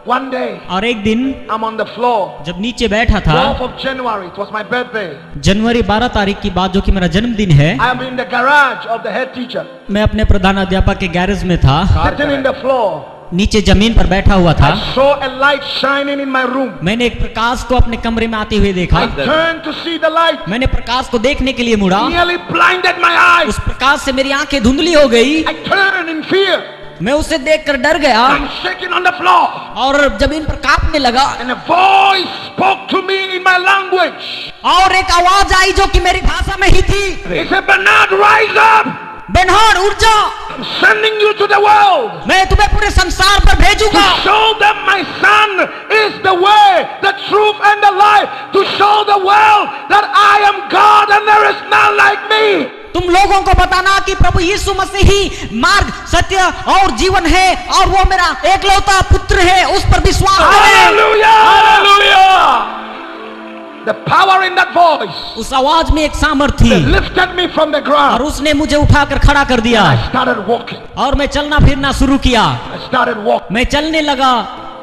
One day, और एक दिन I'm on the floor. जब नीचे बैठा था, 12th of January, it was my birthday. जनवरी 12 तारीख की बात, जो कि मेरा जन्मदिन है। I am in the garage of the head teacher, मैं अपने प्रधानाध्यापक के गैरेज में था, sitting in the floor. नीचे जमीन पर बैठा हुआ था। I saw a light shining in my room. मैंने एक प्रकाश को अपने कमरे में आते हुए देखा। I turned to see the light. मैंने प्रकाश को देखने के लिए मुड़ा, Nearly blinded my eyes. उस प्रकाश से मेरी आंखें धुंधली हो गई। I turned in fear. मैं उसे देखकर डर गया I'm shaking on the floor. और जमीन पर कांपने लगा। And a voice spoke to me in my language. और एक आवाज आई जो कि मेरी भाषा में ही थी। He said, Bernard, rise up. बेनहार उठ जा, I'm sending you to the world. मैं तुम्हें पूरे संसार पर To भेजूंगा। show them my son is the way, the truth and the life. To show the world that I am God and there is none like me. तुम लोगों को बताना कि प्रभु यीशु मसीह ही मार्ग, सत्य और जीवन है और वो मेरा एकलौता पुत्र है, उस पर विश्वास करें। Hallelujah! Hallelujah! The power in that voice उस आवाज में एक सामर्थ्य थी lifted me from the और ground. उसने मुझे उठाकर खड़ा कर दिया I started walking. और मैं चलना फिरना शुरू किया। I started walking. मैं चलने लगा।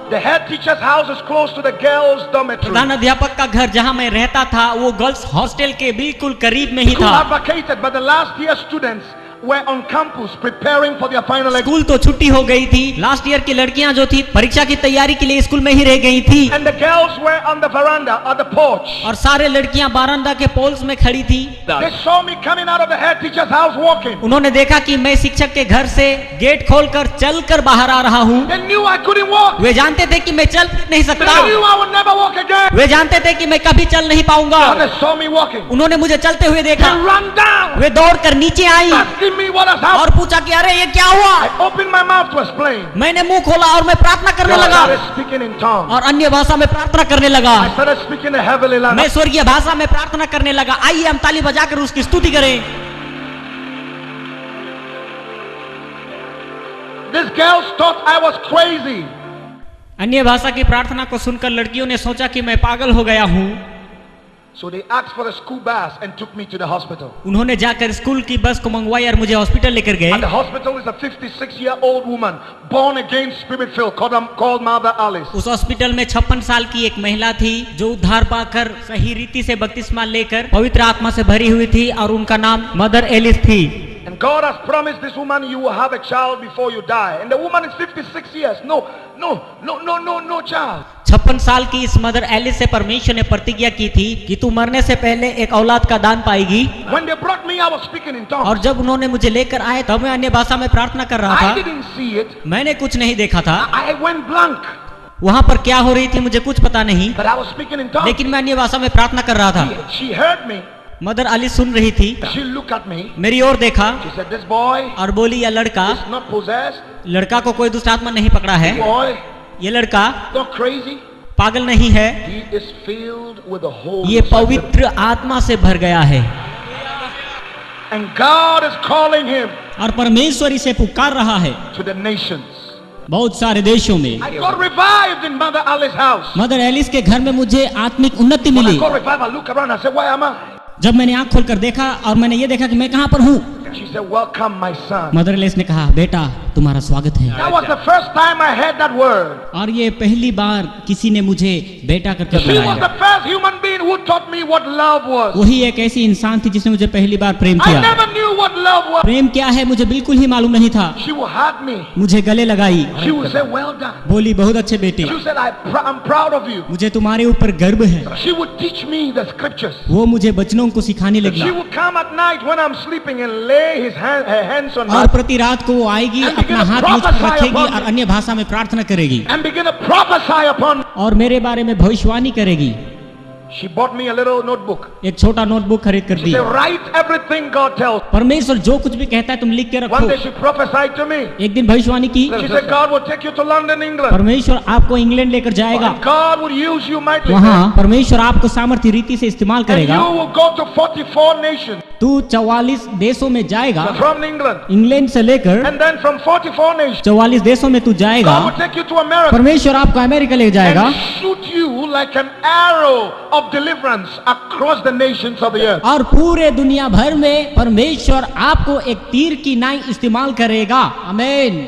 The head teacher's house is close to the girls' dormitory. प्रधान अध्यापक का घर जहां मैं रहता था वो गर्ल्स हॉस्टल के बिल्कुल करीब में ही School था। had vacated, but the last year students were on campus preparing for their final exam. School तो छुट्टी हो गई थी, लास्ट ईयर की लड़कियां जो थी परीक्षा की तैयारी के लिए स्कूल में ही रह गई थी And the girls were on the veranda or the porch. और सारे लड़कियां बारांदा के पोल्स में खड़ी थी। They saw me coming out of the head teacher's house walking. उन्होंने देखा कि मैं शिक्षक के घर से गेट खोलकर चलकर बाहर आ रहा हूँ। They knew I couldn't walk. वे जानते थे कि मैं चल नहीं They सकता, knew I would never walk again. वे जानते थे कि मैं कभी चल नहीं पाऊंगा। And they saw me walking. उन्होंने मुझे चलते हुए They देखा, ran down, वे दौड़कर नीचे आई asking me what has और happened. पूछा कि अरे ये क्या हुआ। I opened my mouth to explain. मैंने मुंह खोला और मैं प्रार्थना करने God लगा started speaking in tongues. और अन्य भाषा में प्रार्थना करने लगा। I started speaking a heavenly मैं language. स्वर्गीय भाषा में प्रार्थना करने लगा। आइए हम ताली बजाकर उसकी स्तुति करें। These girls thought I was crazy. अन्य भाषा की प्रार्थना को सुनकर लड़कियों ने सोचा कि मैं पागल हो गया हूँ। So they asked for a school bus and took me to the hospital. उन्होंने जाकर स्कूल की बस को मंगवाई और मुझे हॉस्पिटल लेकर गए। And the hospital is a 56-year-old woman, born again, spirit-filled, called Mother Alice. उस हॉस्पिटल में 56 साल की एक महिला थी जो उद्धार पाकर सही रीति से बपतिस्मा लेकर पवित्र आत्मा से भरी हुई थी और उनका नाम मदर एलिस थी। And God has promised this woman you will have a child before you die. And the woman is 56 years. No child. 56 साल की इस मदर एलिस से परमेश्वर ने प्रतिज्ञा की थी कि तू मरने से पहले एक औलाद का दान पाएगी। When they brought me, I was speaking in tongues. और जब उन्होंने मुझे लेकर आए तब मैं अन्य भाषा में प्रार्थना कर रहा था। I didn't see it. मैंने कुछ नहीं देखा था। I went blank. वहाँ पर क्या हो रही थी मुझे कुछ पता नहीं, But I was speaking in tongues. लेकिन मैं अन्य भाषा में प्रार्थना कर रहा था। She heard me. Mother Alice सुन रही थी, She looked at me. मेरी ओर देखा She said, "This boy और बोली यह लड़का, is not possessed. लड़का को कोई दुष्ट आत्मा नहीं पकड़ा है, Boy, ये लड़का not crazy. पागल नहीं है, He is filled with the Holy ये Spirit." पवित्र आत्मा से भर गया है। And God is calling him और परमेश्वर इसे पुकार रहा है to the nations. बहुत सारे देशों में। I got revived in Mother Alice's house. Mother Alice के घर में मुझे आत्मिक उन्नति When I milli. got revived, I look around. I said, "Where am I?" जब मैंने आंख खोलकर देखा और मैंने ये देखा कि मैं कहाँ पर हूँ, She said, "Welcome, my son." Mother Alice ने कहा, बेटा तुम्हारा स्वागत है। That was the first time I heard that word. और ये पहली बार किसी ने मुझे बेटा करके She was बुलाया। the first human being who taught me what love was. वही एक ऐसी इंसान थी जिसने मुझे पहली बार प्रेम I किया। never knew what love was. प्रेम क्या है मुझे बिल्कुल ही मालूम नहीं था। She would hug me. मुझे गले लगाई, She would say, "Well done." बोली बहुत अच्छे बेटे, She said, "I'm proud of you." मुझे तुम्हारे ऊपर गर्व है। She would teach me the scriptures. वो मुझे वचनों को सिखाने लगी She would come at night when I'm sleeping and lay her hands on और me प्रति रात को वो आएगी, अपना हाथ मुझ पर रखेगी और अन्य भाषा में प्रार्थना करेगी and begin to prophesy upon me. और मेरे बारे में भविष्यवाणी करेगी। She bought me a little notebook. एक छोटा नोटबुक खरीद कर She the. said, "Write everything God tells." परमेश्वर जो कुछ भी कहता है तुम लिख के One रखो। day she prophesied to me. एक दिन भविष्यवाणी की, She said, "God will take you to London, England. परमेश्वर आपको इंग्लैंड लेकर जाएगा, And God will use you mightily. वहाँ परमेश्वर आपको सामर्थ्य रीति से इस्तेमाल And करेगा। you will go to 44 nations तू 44 देशों में जाएगा, from England. इंग्लैंड से लेकर And then from 44 nations, 44 देशों में तू जाएगा। God will take you to America परमेश्वर आपको अमेरिका ले जाएगा and shoot you like an arrow of deliverance across the nations of the earth. और पूरे दुनिया भर में परमेश्वर आपको एक तीर की नाई इस्तेमाल करेगा। आमीन।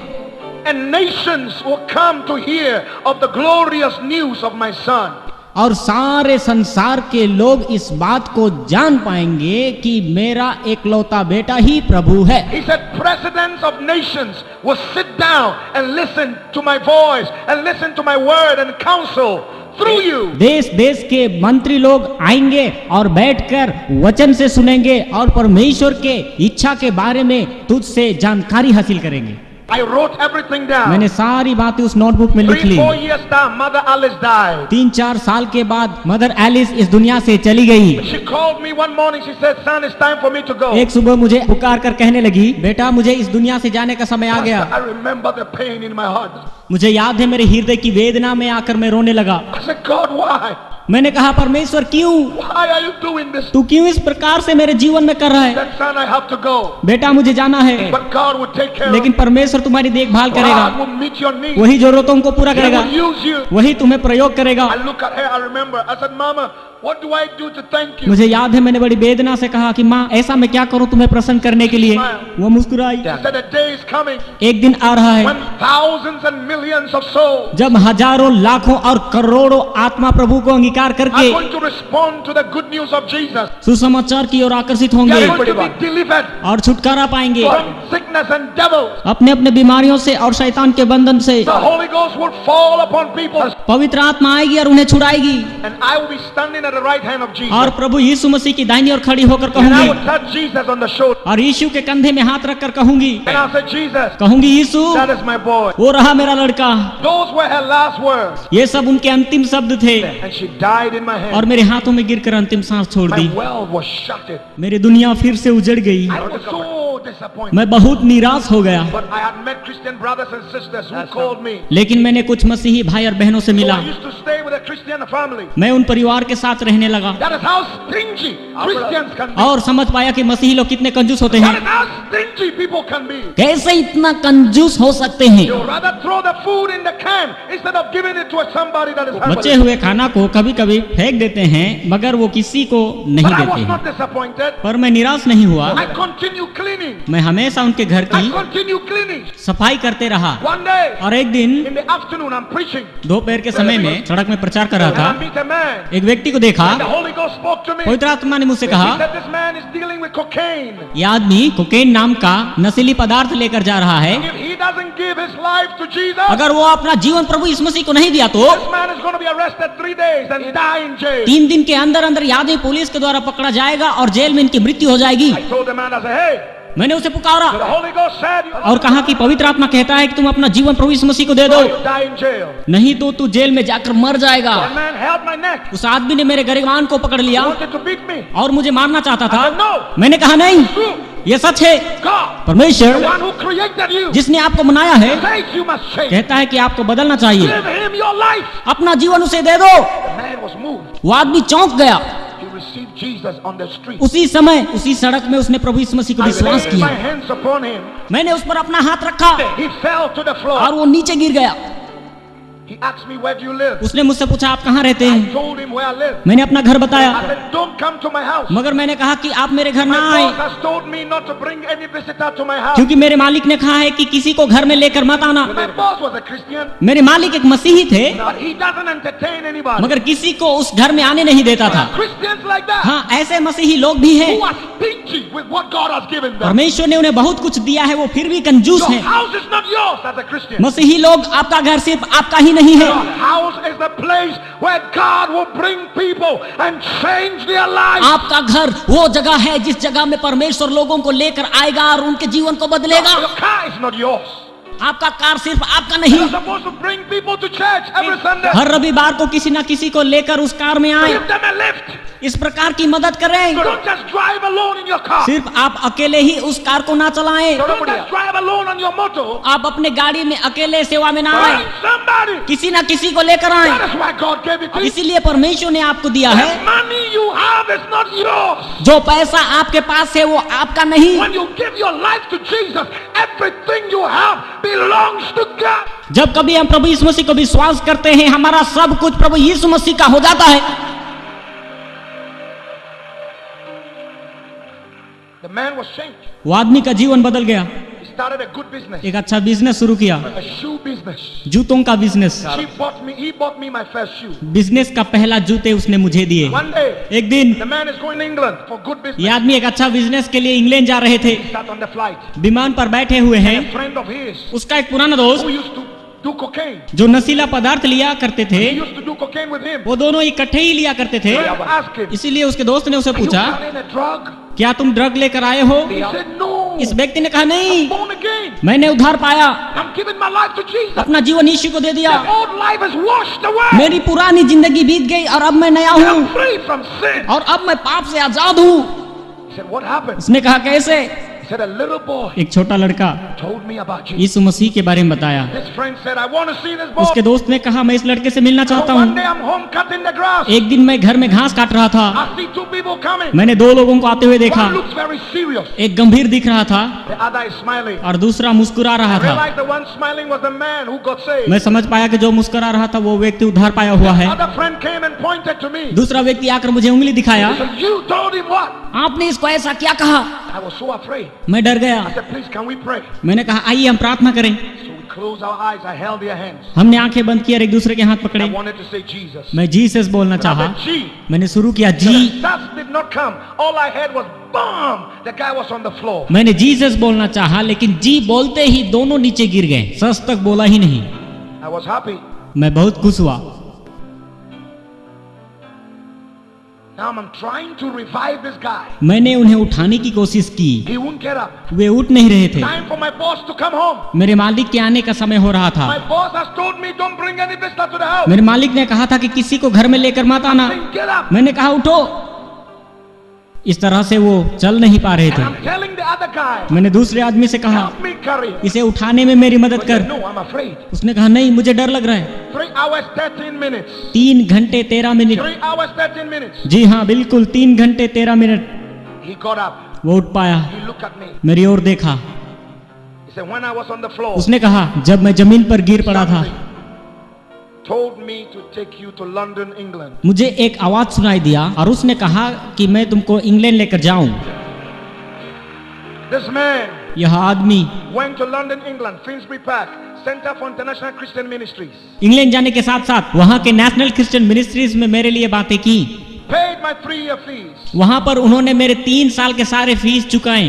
And nations will come to hear of the glorious news of my son. और सारे संसार के लोग इस बात को जान पाएंगे कि मेरा एकलौता बेटा ही प्रभु है। He said, "Presidents of nations will sit down and listen to my voice and listen to my word and counsel through you." देश देश के मंत्री लोग आएंगे और बैठकर वचन से सुनेंगे और परमेश्वर के इच्छा के बारे में तुझसे जानकारी हासिल करेंगे। I wrote everything down. मैंने सारी बातें उस नोटबुक में लिख ली। 3-4 years down, Mother Alice died. 3-4 साल के बाद मदर एलिस इस दुनिया से चली गई। She called me one morning. She said, "Son, it's time for me to go." एक सुबह मुझे पुकार कर कहने लगी, बेटा मुझे इस दुनिया से जाने का समय आ गया। I remember the pain in my heart. मुझे याद है मेरे हृदय की वेदना में आकर मैं रोने लगा। I said, "God, why? मैंने कहा परमेश्वर क्यों, Why are you doing this?" तू क्यों इस प्रकार से मेरे जीवन में कर रहा He है? said, "Son, I have to go." बेटा मुझे जाना है, But God will take care of लेकिन you. परमेश्वर तुम्हारी देखभाल God करेगा, will meet your needs. वही जरूरतों को पूरा He करेगा, will use you. वही तुम्हें प्रयोग करेगा। I look at her, I remember. I said, "Mama, what do I do to thank you?" मुझे याद है मैंने बड़ी वेदना से कहा कि माँ ऐसा मैं क्या करूँ तुम्हें प्रसन्न करने के लिए। वो मुस्कुराई। She said, "A day is coming एक दिन आ रहा है when thousands and millions of souls जब हजारों लाखों और करोड़ों आत्मा प्रभु को अंगीकार are करके going to respond to the good news of Jesus. सुसमाचार की ओर आकर्षित They होंगे are going to be delivered और छुटकारा पाएंगे from sickness and devils. अपने अपने बीमारियों से और शैतान के बंधन से। The Holy Ghost will fall upon people, पवित्र आत्मा आएगी और उन्हें छुड़ाएगी and I will be standing at the right hand of Jesus. और प्रभु यीशु मसीह की दाहिनी ओर खड़ी होकर And I कहूंगी will touch Jesus on the shoulder. और यीशु के कंधे में हाथ रखकर कहूंगी, And I'll say, "Jesus, कहूंगी यीशु that is my boy." वो रहा मेरा लड़का। Those were her last words. ये सब उनके अंतिम शब्द थे And she died in my hand. और मेरे हाथों में गिरकर अंतिम सांस छोड़ My the. world was shattered. मेरी दुनिया फिर से उजड़ गई। I was so disappointed. मैं बहुत निराश हो गया। But I had met Christian brothers and sisters who called me. लेकिन मैंने कुछ मसीही भाई और बहनों से So मिला। I used to stay with a Christian family. मैं उन परिवार के साथ रहने लगा That is how stingy Christians can be. और समझ पाया कि मसीही लोग कितने कंजूस होते That हैं। is how stingy people can be. कैसे इतना कंजूस हो सकते हैं। You rather throw the food in the can instead of giving it to somebody that is बचे hungry. हुए खाना को कभी कभी फेंक देते हैं मगर वो किसी को नहीं But I देते was हैं। not disappointed. पर मैं निराश नहीं हुआ। I continue cleaning. मैं हमेशा उनके घर I की continue cleaning. सफाई करते रहा। One day और एक दिन in the afternoon I'm preaching. दोपहर के समय में सड़क में प्रचार कर रहा And I था। meet a man. एक व्यक्ति को देखा। And the Holy Ghost spoke to me. पवित्र आत्मा ने मुझसे He कहा, said this man is dealing with cocaine. ये आदमी कोकेन नाम का नशीली पदार्थ लेकर जा रहा है। If he doesn't give his life to Jesus, अगर वो अपना जीवन प्रभु यीशु मसीह को नहीं दिया तो this man is going to be arrested 3 days and die in jail. 3 दिन के अंदर अंदर ये आदमी पुलिस के द्वारा पकड़ा जाएगा और जेल में इनकी मृत्यु हो जाएगी। I told the man, I said, hey, मैंने उसे पुकारा the Holy Ghost said, और कहा कि पवित्र आत्मा कहता है कि तुम अपना जीवन प्रभु यीशु मसीह को दे दो, you die in jail. नहीं तो तू जेल में जाकर मर जाएगा। That man held my neck. उस आदमी ने मेरे गरिबान को पकड़ He लिया wanted to beat me. और मुझे मारना चाहता I said, था। no, मैंने कहा नहीं, true. ये सच है। God, the परमेश्वर one who created you, जिसने आपको बनाया है says you must change. कहता है कि आपको बदलना चाहिए। Give him your life. अपना जीवन उसे दे दो। The man was moved. वो आदमी चौंक गया। He received Jesus on the street. उसी समय उसी सड़क में उसने प्रभु यीशु मसीह को I विश्वास laid my किया। hands upon him. मैंने उस पर अपना हाथ रखा He fell to the और floor. वो नीचे गिर गया। He asked me, where do you live? उसने मुझसे पूछा आप कहाँ रहते I हैं। told him where I live. मैंने अपना घर I बताया said, don't come to my house. मगर मैंने कहा कि आप मेरे घर ना My आए boss has told me not to bring any visitor to my house. क्योंकि मेरे मालिक ने कहा है कि किसी को घर में लेकर मत आना। My boss was a Christian, मेरे मालिक एक मसीही थे but he doesn't entertain anybody. मगर किसी को उस घर में आने नहीं देता था। Christians like that, हाँ, ऐसे मसीही लोग भी हैं। who are stingy with what God has given them. परमेश्वर ने उन्हें बहुत कुछ दिया है, वो फिर भी कंजूस Your हैं। house is not yours as a Christian. मसीही लोग, आपका घर सिर्फ आपका ही नहीं है। Your house is the place where God will bring people and change their lives. आपका घर वो जगह है जिस जगह में परमेश्वर लोगों को लेकर आएगा और उनके जीवन को बदलेगा। Your car is not yours. आपका कार सिर्फ आपका नहीं। You're supposed to bring people to church every Sunday. हर रविवार को किसी ना किसी को लेकर उस कार में आए, Give them a lift. इस प्रकार की मदद करें। Don't just drive alone in your car. सिर्फ आप अकेले ही उस कार को ना चलाएं। Don't just drive alone on your motor. आप अपने गाड़ी में अकेले सेवा में ना आए, Find somebody. किसी ना किसी को लेकर आए। That is why God gave it to you. इसीलिए परमेश्वर ने आपको दिया है। The money you have is not yours. जो पैसा आपके पास है वो आपका नहीं। When you give your life to Jesus, everything you have belongs to God. जब कभी हम प्रभु यीशु मसीह को विश्वास करते हैं, हमारा सब कुछ प्रभु यीशु मसीह का हो जाता है। The man was changed. वो आदमी का जीवन बदल गया। He started a good business, एक अच्छा बिजनेस शुरू किया, a shoe business. जूतों का business. He bought me my first shoe. Business का पहला जूते उसने मुझे दिए। One day, एक दिन the man is going to England for good ये business. आदमी एक अच्छा बिजनेस के लिए इंग्लैंड जा रहे थे। He sat on the flight. विमान पर बैठे हुए हैं। A friend of his उसका एक पुराना दोस्त who used to do cocaine. जो नशीला पदार्थ लिया करते थे, He used to do cocaine with him. वो दोनों इकट्ठे ही लिया करते थे। I asked him, इसीलिए उसके दोस्त ने उसे are you पूछा, selling a drug? क्या तुम ड्रग लेकर आए हो? He said, no. इस व्यक्ति ने कहा नहीं, Born again. मैंने उद्धार पाया, I'm giving my life to Jesus. अपना जीवन यीशु को दे दिया। The old life is washed away. मेरी पुरानी जिंदगी बीत गई और अब मैं नया हूँ I'm free from sin. और अब मैं पाप से आजाद हूँ। He said, what happened? उसने कहा कैसे? He said, a little boy एक छोटा लड़का told me about Jesus. यीशु मसीह के बारे में बताया। His friend said, I want to see this boy. उसके दोस्त ने कहा मैं इस लड़के से मिलना So चाहता one हूँ। day I'm home cutting the grass. एक दिन मैं घर में घास काट रहा था, I see two people coming. मैंने 2 लोगों को आते हुए देखा। One looks very serious. एक गंभीर दिख रहा था The other is smiling. और दूसरा मुस्कुरा रहा I था। realized the one smiling was the man who got saved. मैं समझ पाया कि जो मुस्कुरा रहा था वो व्यक्ति उद्धार पाया हुआ है। Other friend came and pointed to me. दूसरा व्यक्ति आकर मुझे उंगली दिखाया, So you told him what? आपने इसको ऐसा क्या कहा? I was so afraid. मैं डर गया। I said, please, can we pray? मैंने कहा आइए हम प्रार्थना करें। So we closed our eyes. I held their hands. हमने आंखें बंद की और एक दूसरे के हाथ I पकड़े। wanted to say Jesus. मैं जीसस बोलना I चाहा। said, G. मैंने शुरू किया The G. shots did not come. All I heard was BAM! The guy was on the floor. मैंने जीसस बोलना चाहा लेकिन जी बोलते ही दोनों नीचे गिर गए। सच तक बोला ही नहीं। I was happy. मैं बहुत खुश हुआ। Now I'm trying to revive this guy. मैंने उन्हें उठाने की कोशिश की, He won't get up. वे उठ नहीं रहे थे। Time for my boss to come home. मेरे मालिक के आने का समय हो रहा था। My boss has told me don't bring any visitor to the house. मेरे मालिक ने कहा था कि किसी को घर में लेकर मत आना। Saying, get up. मैंने कहा उठो। इस तरह से वो चल नहीं पा रहे And थे। I'm telling the other guy, मैंने दूसरे आदमी से कहा, help me carry him. इसे उठाने में मेरी मदद He said, कर। no, I'm afraid. उसने कहा नहीं, मुझे डर लग रहा है। 3 hours, 13 minutes. 3 घंटे 13 मिनट। 3 hours, 13 minutes. जी हाँ, बिल्कुल 3 घंटे 13 मिनट। He got up. वो उठ पाया, He looked at me. मेरी ओर देखा। He said, when I was on the floor, उसने कहा जब मैं जमीन पर गिर पड़ा था, something told me to take you to London, England. मुझे एक आवाज सुनाई दिया और उसने कहा कि मैं तुमको इंग्लैंड लेकर जाऊं। This man यह आदमी went to London, England, Finsbury Park, Center for International Christian Ministries. England जाने के साथ साथ वहाँ के नेशनल क्रिश्चियन मिनिस्ट्रीज में मेरे लिए बातें की। Paid my 3-year fees. वहाँ पर उन्होंने मेरे 3 साल के सारे फीस चुकाए।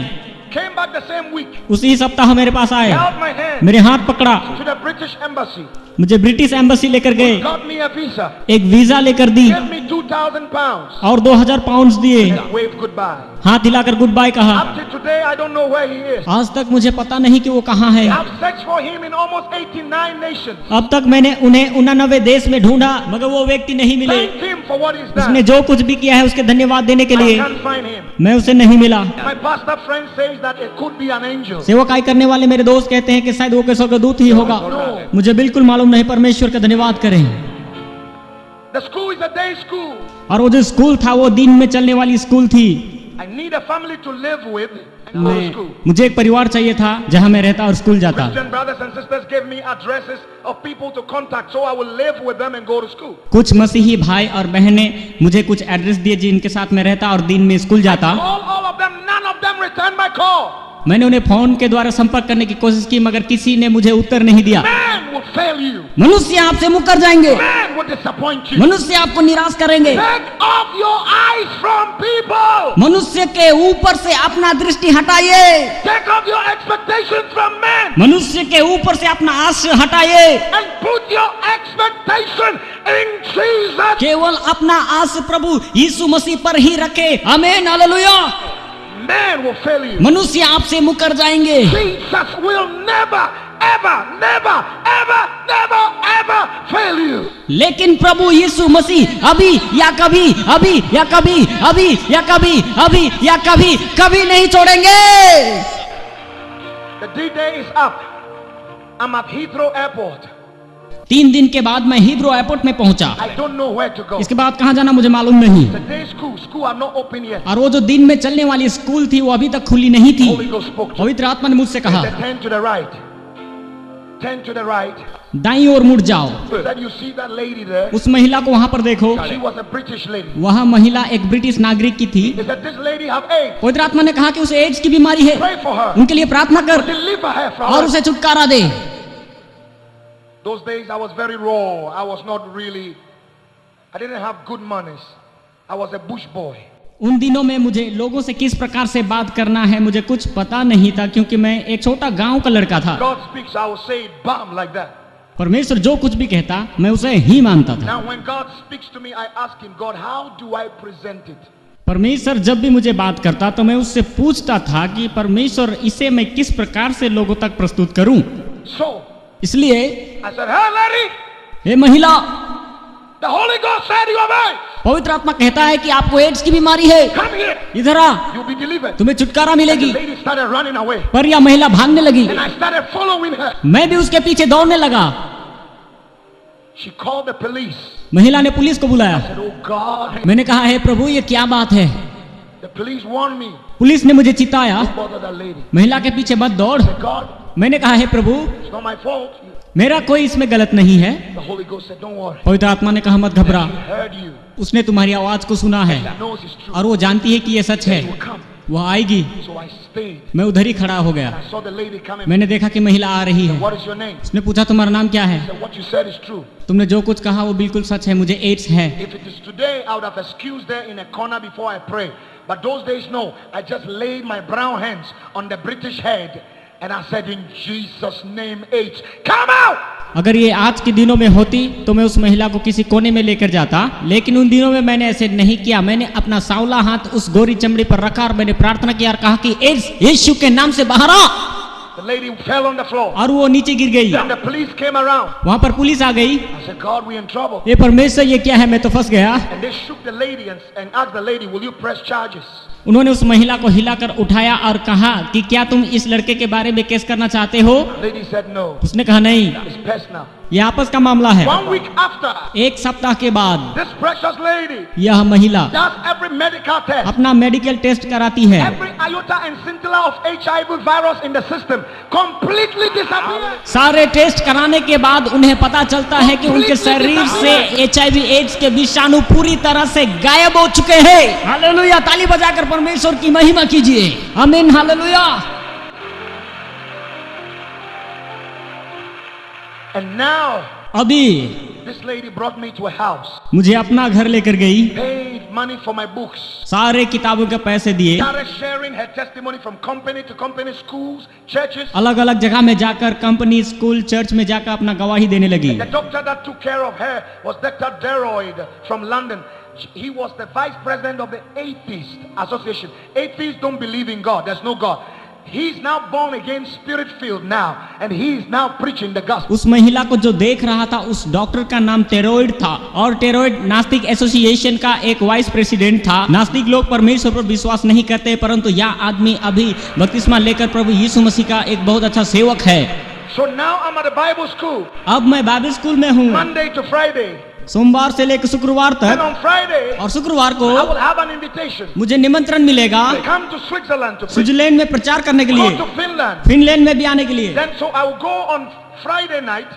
Came back the same week. उसी सप्ताह मेरे पास आए, Held my hand मेरे हाथ पकड़ा, to the British Embassy. मुझे ब्रिटिश एम्बेसी लेकर गए, Got me a visa. एक वीजा लेकर दी Gave me 2,000 pounds. और 2000 पाउंड दिए। And waved goodbye. हाथ हिलाकर गुड बाय कहा। Up to today, I don't know where he is. आज तक मुझे पता नहीं कि वो कहाँ है। I've searched for him in almost 89 nations. अब तक मैंने उन्हें 89 देश में ढूंढा, मगर वो व्यक्ति नहीं मिले। Thank him for what he's उसने done. जो कुछ भी किया है उसके धन्यवाद देने के I लिए can't find him. मैं उसे नहीं मिला। My pastor friend says that it could be an angel. सेवकाई करने वाले मेरे दोस्त कहते हैं कि शायद वो कोई स्वर्गदूत ही होगा। No. मुझे बिल्कुल मालूम नहीं, परमेश्वर का धन्यवाद करें। The school is a day school. और वो जो स्कूल था वो दिन में चलने वाली स्कूल थी। I need a family to live with and go to school. मुझे एक परिवार चाहिए था जहाँ मैं रहता और स्कूल जाता। Christian brothers and sisters gave me addresses of people to contact, so I will live with them and go to school. कुछ मसीही भाई और बहनें मुझे कुछ एड्रेस दिए जिनके साथ मैं रहता और दिन में स्कूल जाता। All of them, none of them returned my call. मैंने उन्हें फोन के द्वारा संपर्क करने की कोशिश की, मगर किसी ने मुझे उत्तर नहीं दिया। Man will fail you. मनुष्य आपसे मुकर जाएंगे, Man will disappoint you. मनुष्य आपको निराश करेंगे। Take off your eyes from people. मनुष्य के ऊपर से अपना दृष्टि हटाइए, Take off your expectations from men मनुष्य के ऊपर से अपना आश हटाइए, and put your expectation in Jesus. केवल अपना आश प्रभु यीशु मसीह पर ही रखे। आमीन, hallelujah. Man will fail you. मनुष्य आपसे मुकर जाएंगे, Jesus will never, ever, never, ever, never, ever fail you. लेकिन प्रभु यीशु मसीह अभी या कभी, अभी या कभी, अभी या कभी, अभी या कभी, कभी नहीं छोड़ेंगे। The D-Day is up. I'm at Heathrow Airport. 3 दिन के बाद मैं हीथ्रो एयरपोर्ट में पहुंचा। I don't know where to go. इसके बाद कहाँ जाना मुझे मालूम नहीं। The day school are not open yet. और वो जो दिन में चलने वाली स्कूल थी वो अभी तक खुली नहीं थी। Holy Ghost spoke to me. पवित्र आत्मा ने मुझसे कहा, He said, turn to the right. Turn to the right. दाईं ओर मुड़ जाओ। He said, you see that lady there? उस महिला को वहां पर देखो। She was a British lady. वह महिला एक ब्रिटिश नागरिक की थी। He said, this lady have AIDS. पवित्र आत्मा ने कहा कि उसे एड्स की बीमारी है, Pray for her. उनके लिए प्रार्थना कर Deliver her from और her. उसे छुटकारा दे। Those days I was very raw. I was not really, I didn't have good manners. I was a bush boy. उन दिनों में मुझे लोगों से किस प्रकार से बात करना है मुझे कुछ पता नहीं था, क्योंकि मैं एक छोटा गांव का लड़का था। God speaks, I will say it bam like that. परमेश्वर जो कुछ भी कहता मैं उसे ही मानता था। Now when God speaks to me, I ask him, God, how do I present it? परमेश्वर जब भी मुझे बात करता तो मैं उससे पूछता था कि परमेश्वर इसे मैं किस प्रकार से लोगों तक प्रस्तुत करूं। So इसलिए I said, hey lady, हे महिला, the Holy Ghost said you have AIDS. पवित्र आत्मा कहता है कि आपको एड्स की बीमारी है, Come here. इधर आ, You'll be delivered. तुम्हें छुटकारा The मिलेगी। lady started running away. पर यह महिला भागने लगी। And I started following her. मैं भी उसके पीछे दौड़ने लगा। She called the police. महिला ने पुलिस को बुलाया। I said, oh God. मैंने कहा, हे प्रभु ये क्या बात है। The police warned me. Police ने मुझे चिताया, Don't bother that lady. महिला के पीछे मत दौड़। I said, God, मैंने कहा, हे प्रभु it's not my fault. मेरा कोई इसमें गलत नहीं है। The Holy Ghost said, don't worry. पवित्र आत्मा ने कहा मत घबरा, She heard you. उसने तुम्हारी आवाज को सुना है She knows it's true. और वो जानती है कि ये सच है, She will come. वो आएगी। So I stayed. मैं उधर ही खड़ा हो गया। I saw the lady coming. मैंने देखा कि महिला आ रही है। What is your name? उसने पूछा तुम्हारा नाम क्या है। I said, what you said is true. तुमने जो कुछ कहा वो बिल्कुल सच है, मुझे एड्स है। If it is today, I would have excused there in a corner before I pray. But those days, no. I just laid my brown hands on the British head and I said, in Jesus' name, AIDS, come out! अगर ये आज के दिनों में होती तो मैं उस महिला को किसी कोने में लेकर जाता, लेकिन उन दिनों में मैंने ऐसे नहीं किया। मैंने अपना सांवला हाथ उस गोरी चमड़ी पर रखा और मैंने प्रार्थना किया और कहा कि एड्स यीशु के नाम से बाहर आ। The lady fell on the floor. और वो नीचे गिर गई। Then the police came around. वहां पर पुलिस आ गई। I said, God, we in trouble. ये परमेश्वर ये क्या है, मैं तो फंस गया। And they shook the lady and asked the lady, will you press charges? उन्होंने उस महिला को हिलाकर उठाया और कहा कि क्या तुम इस लड़के के बारे में केस करना चाहते हो? Lady said no. उसने कहा नहीं, It's personal. ये आपस का मामला है। 1 week after, एक सप्ताह के बाद this precious lady यह महिला does every medical test. अपना मेडिकल टेस्ट कराती है। Every iota and scintilla of HIV virus in the system completely disappears. सारे टेस्ट कराने के बाद उन्हें पता चलता है कि उनके शरीर से HIV एड्स के विषाणु पूरी तरह से गायब हो चुके हैं। हालेलुया! ताली बजाकर परमेश्वर की महिमा कीजिए। आमीन, हालेलुया। And now, अभी this lady brought me to a house, मुझे अपना घर लेकर गई, paid money for my books, सारे किताबों के पैसे दिए, started sharing her testimony from company to company, schools, churches. अलग अलग जगह में जाकर कंपनी, स्कूल, चर्च में जाकर अपना गवाही देने लगी। The doctor that took care of her was Dr. Deroyd from London. He was the vice president of the Atheist Association. Atheists don't believe in God. There's no God. He's now born again, spirit filled now, and he is now preaching the gospel. उस महिला को जो देख रहा था उस doctor का नाम टेरोइड था और टेरोइड नास्तिक एसोसिएशन का एक वाइस प्रेसिडेंट था। नास्तिक लोग परमेश्वर पर विश्वास नहीं करते, परंतु यह आदमी अभी बपतिस्मा लेकर प्रभु यीशु मसीह का एक बहुत अच्छा सेवक है। So now I'm at a Bible school. अब मैं बाइबल स्कूल में हूँ, Monday to Friday. सोमवार से लेकर शुक्रवार And तक, on Friday, और शुक्रवार को I will have an invitation. मुझे निमंत्रण मिलेगा Come to Switzerland to preach. Switzerland में प्रचार करने के Go लिए, to Finland. फिनलैंड में भी आने के लिए। Then so I will go on Friday night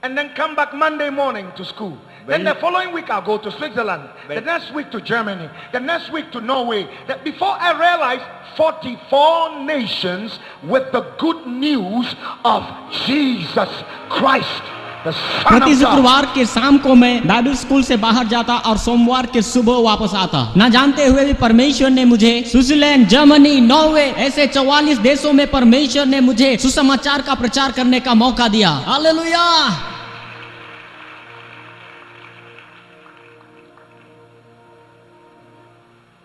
and then come back Monday morning to school. Then the following week I'll go to Switzerland. The next week to Germany. The next week to Norway. That before I realized 44 nations with the good news of Jesus Christ, the Son प्रति of God. शुक्रवार के शाम को मैं Bible school से बाहर जाता और सोमवार के सुबह वापस आता, ना जानते हुए भी परमेश्वर ने मुझे स्विट्जरलैंड, जर्मनी, नॉर्वे ऐसे 44 देशों में परमेश्वर ने मुझे सुसमाचार का प्रचार करने का मौका दिया। हालेलुया!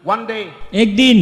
One day, एक दिन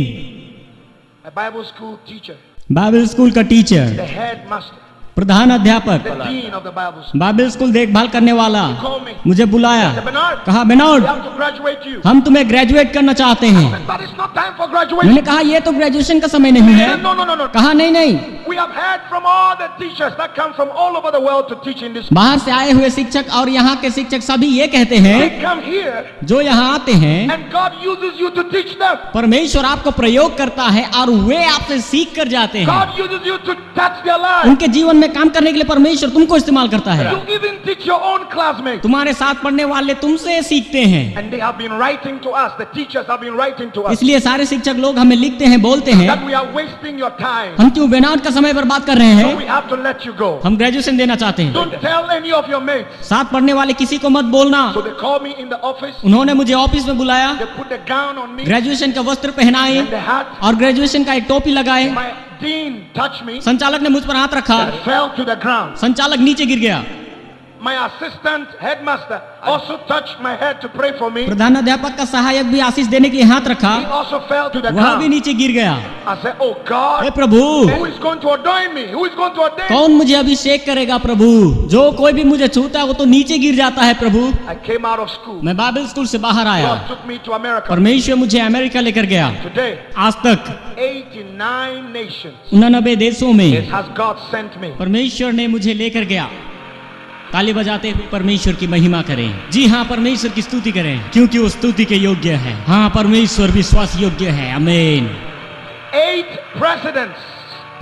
a Bible school teacher, Bible school का टीचर, the headmaster, प्रधान अध्यापक, the dean of the Bible school, Bible school देखभाल करने वाला called me. मुझे बुलाया, Said, Bernard, कहा we बेनॉर्ड, have to graduate you. हम तुम्हें ग्रेजुएट करना चाहते हैं। But it's not time for graduation. मैंने कहा ये तो ग्रेजुएशन का समय नहीं He है। said, no, no, no, no. कहा नहीं नहीं, We have heard from all the teachers that come from all over the world to teach in this. बाहर से आए हुए शिक्षक और यहाँ के शिक्षक सभी ये कहते हैं, They come here जो यहाँ आते हैं and God uses you to teach them. परमेश्वर आपको प्रयोग करता है और वे आपसे सीख कर जाते हैं। God uses you to touch their lives. उनके जीवन में काम करने के लिए परमेश्वर तुमको इस्तेमाल करता है। You even teach your own classmates. तुम्हारे साथ पढ़ने वाले तुमसे सीखते हैं। And they have been writing to us. The teachers have been writing to us इसलिए सारे शिक्षक लोग हमें लिखते हैं, बोलते हैं that we are wasting your time. हम क्यों बेनाट का समय बर्बाद कर रहे So हैं, we have to let you go. हम ग्रेजुएशन देना चाहते हैं। Don't tell any of your mates. साथ पढ़ने वाले किसी को मत बोलना। So they call me in the office. उन्होंने मुझे ऑफिस में बुलाया, They put the gown on me graduation का वस्त्र पहनाए and the hat. और ग्रेजुएशन का एक टोपी लगाए। My dean touched me संचालक ने मुझ पर हाथ रखा, and fell to the ground. संचालक नीचे गिर गया। My assistant headmaster also touched my head to pray for me. प्रधान अध्यापक का सहायक भी आशीष देने के लिए हाथ रखा, He also fell to the वह भी ground. नीचे गिर गया। I said, oh God, hey Prabhu, who is going to ordain me? Who is going to ordain me? कौन मुझे अभिषेक करेगा प्रभु? जो कोई भी मुझे छूता है वो तो नीचे गिर जाता है प्रभु। I came out of school. मैं बाइबल स्कूल से बाहर आया, God took me to America. परमेश्वर मुझे अमेरिका लेकर गया। Today, आज तक 89 nations 89 देशों में has God sent me. परमेश्वर ने मुझे लेकर गया। ताली बजाते हुए परमेश्वर की महिमा करें। जी हाँ, परमेश्वर की स्तुति करें क्योंकि वो स्तुति के योग्य है। हाँ, परमेश्वर विश्वास योग्य है। आमीन। 8 presidents,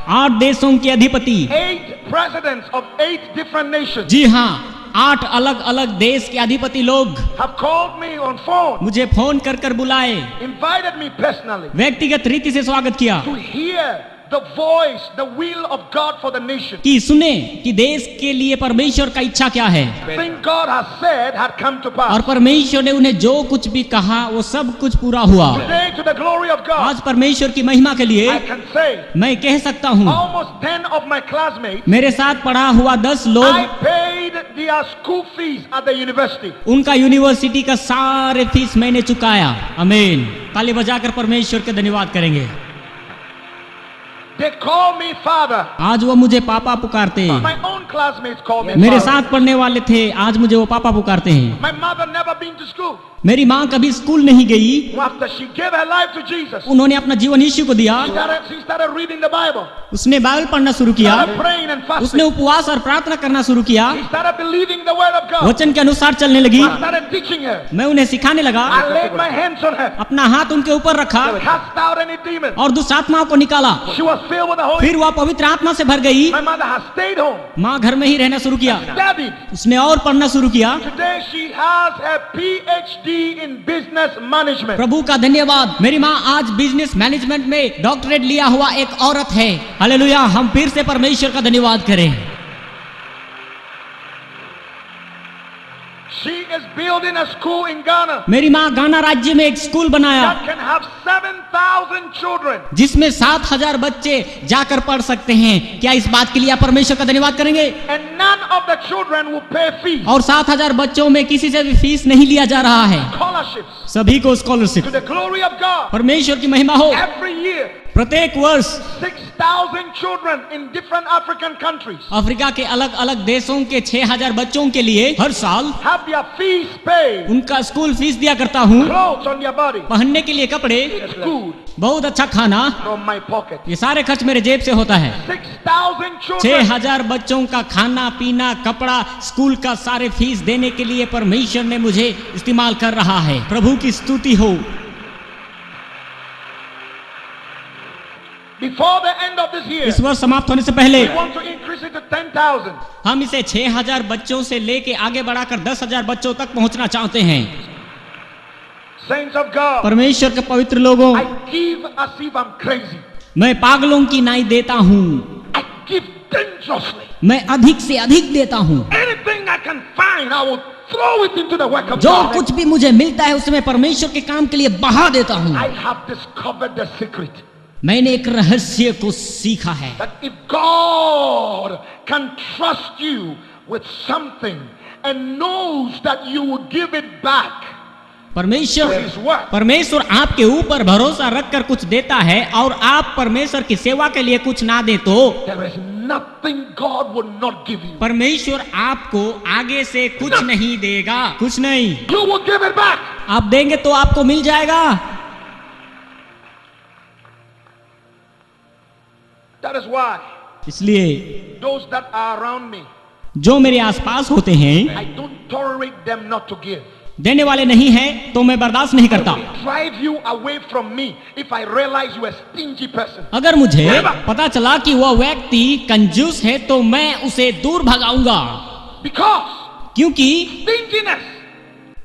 8 देशों के अधिपति, 8 presidents of 8 different nations जी हाँ, 8 अलग अलग देश के अधिपति लोग have called me on phone, मुझे फोन कर कर बुलाए, invited me personally व्यक्तिगत रीति से स्वागत किया to hear the voice, the will of God for the nation. कि सुने कि देश के लिए परमेश्वर का इच्छा क्या है। Everything God has said had come to pass. और परमेश्वर ने उन्हें जो कुछ भी कहा वो सब कुछ पूरा हुआ। Today, to the glory of God, आज परमेश्वर की महिमा के लिए I can say मैं कह सकता हूँ, almost 10 of my classmates, मेरे साथ पढ़ा हुआ 10 I लोग paid their school fees at the university. उनका यूनिवर्सिटी का सारे फीस मैंने चुकाया। आमीन। ताली बजाकर परमेश्वर के धन्यवाद करेंगे। They call me father. आज वो मुझे पापा पुकारते हैं। My own classmates call me मेरे father. साथ पढ़ने वाले थे, आज मुझे वो पापा पुकारते हैं। My mother never been to school. मेरी माँ कभी स्कूल नहीं गई। After she gave her life to Jesus, उन्होंने अपना जीवन यीशु को दिया। she started reading the Bible. उसने बाइबल पढ़ना शुरू किया। Started praying and fasting. उसने उपवास और प्रार्थना करना शुरू किया। She started believing the word of God. वचन के अनुसार चलने लगी। I started teaching her. मैं उन्हें सिखाने लगा। I laid my hands on her. अपना हाथ उनके ऊपर रखा Cast out any demon. और दुष्ट आत्माओं को निकाला। She was filled with the Holy फिर वह पवित्र आत्मा से भर गई। My mother has stayed home. माँ घर में ही रहना शुरू किया। Studied. उसने और पढ़ना शुरू किया। Today she has a PhD in business management. प्रभु का धन्यवाद, मेरी माँ आज बिजनेस मैनेजमेंट में डॉक्टरेट लिया हुआ एक औरत है। हालेलुया, हम फिर से परमेश्वर का धन्यवाद करें। She is building a school in Ghana मेरी माँ गाना राज्य में एक स्कूल बनाया that can have 7,000 children. जिसमें 7,000 बच्चे जाकर पढ़ सकते हैं। क्या इस बात के लिए आप परमेश्वर का धन्यवाद करेंगे? And none of the children will pay fees. और 7,000 बच्चों में किसी से भी फीस नहीं लिया जा रहा है। Scholarships सभी को scholarship. to the glory of God. परमेश्वर की महिमा हो। Every year, प्रत्येक वर्ष 6,000 children in different African countries Africa के अलग अलग देशों के 6,000 बच्चों के लिए हर साल have their fees paid. उनका स्कूल फीस दिया करता हूँ। Clothes on their body. पहनने के लिए कपड़े, It's good बहुत अच्छा खाना, from my pocket. ये सारे खर्च मेरे जेब से होता है। 6,000 children. 6,000 बच्चों का खाना पीना कपड़ा स्कूल का सारे फीस देने के लिए परमेश्वर ने मुझे इस्तेमाल कर रहा है। प्रभु की स्तुति हो। Before the end of this year, इस वर्ष समाप्त होने से पहले we want to increase it to 10,000. हम इसे 6,000 बच्चों से लेके आगे बढ़ाकर 10,000 बच्चों तक पहुंचना चाहते हैं। Saints of God, परमेश्वर के पवित्र लोगों, I give as if I'm crazy. मैं पागलों की नाई देता हूँ। I give dangerously. मैं अधिक से अधिक देता हूँ। Anything I can find, I will throw it into the work of जो God. कुछ भी मुझे मिलता है उसमें परमेश्वर के काम के लिए बहा देता हूँ। I have discovered the secret मैंने एक रहस्य को सीखा है that if God can trust you with something and knows that you will give it back to His work, परमेश्वर आपके ऊपर भरोसा रखकर कुछ देता है और आप परमेश्वर की सेवा के लिए कुछ ना दे तो there is nothing God will not give you. परमेश्वर आपको आगे से कुछ नहीं देगा, कुछ नहीं। You will give it back. आप देंगे तो आपको मिल जाएगा। That is why इसलिए those that are around me, जो मेरे आसपास होते हैं, I don't tolerate them not to give. देने वाले नहीं हैं तो मैं बर्दाश्त नहीं करता। Drive you away from me if I realize you are a stingy person. अगर मुझे पता चला कि वह व्यक्ति कंजूस है तो मैं उसे दूर भगाऊंगा। Because क्योंकि stinginess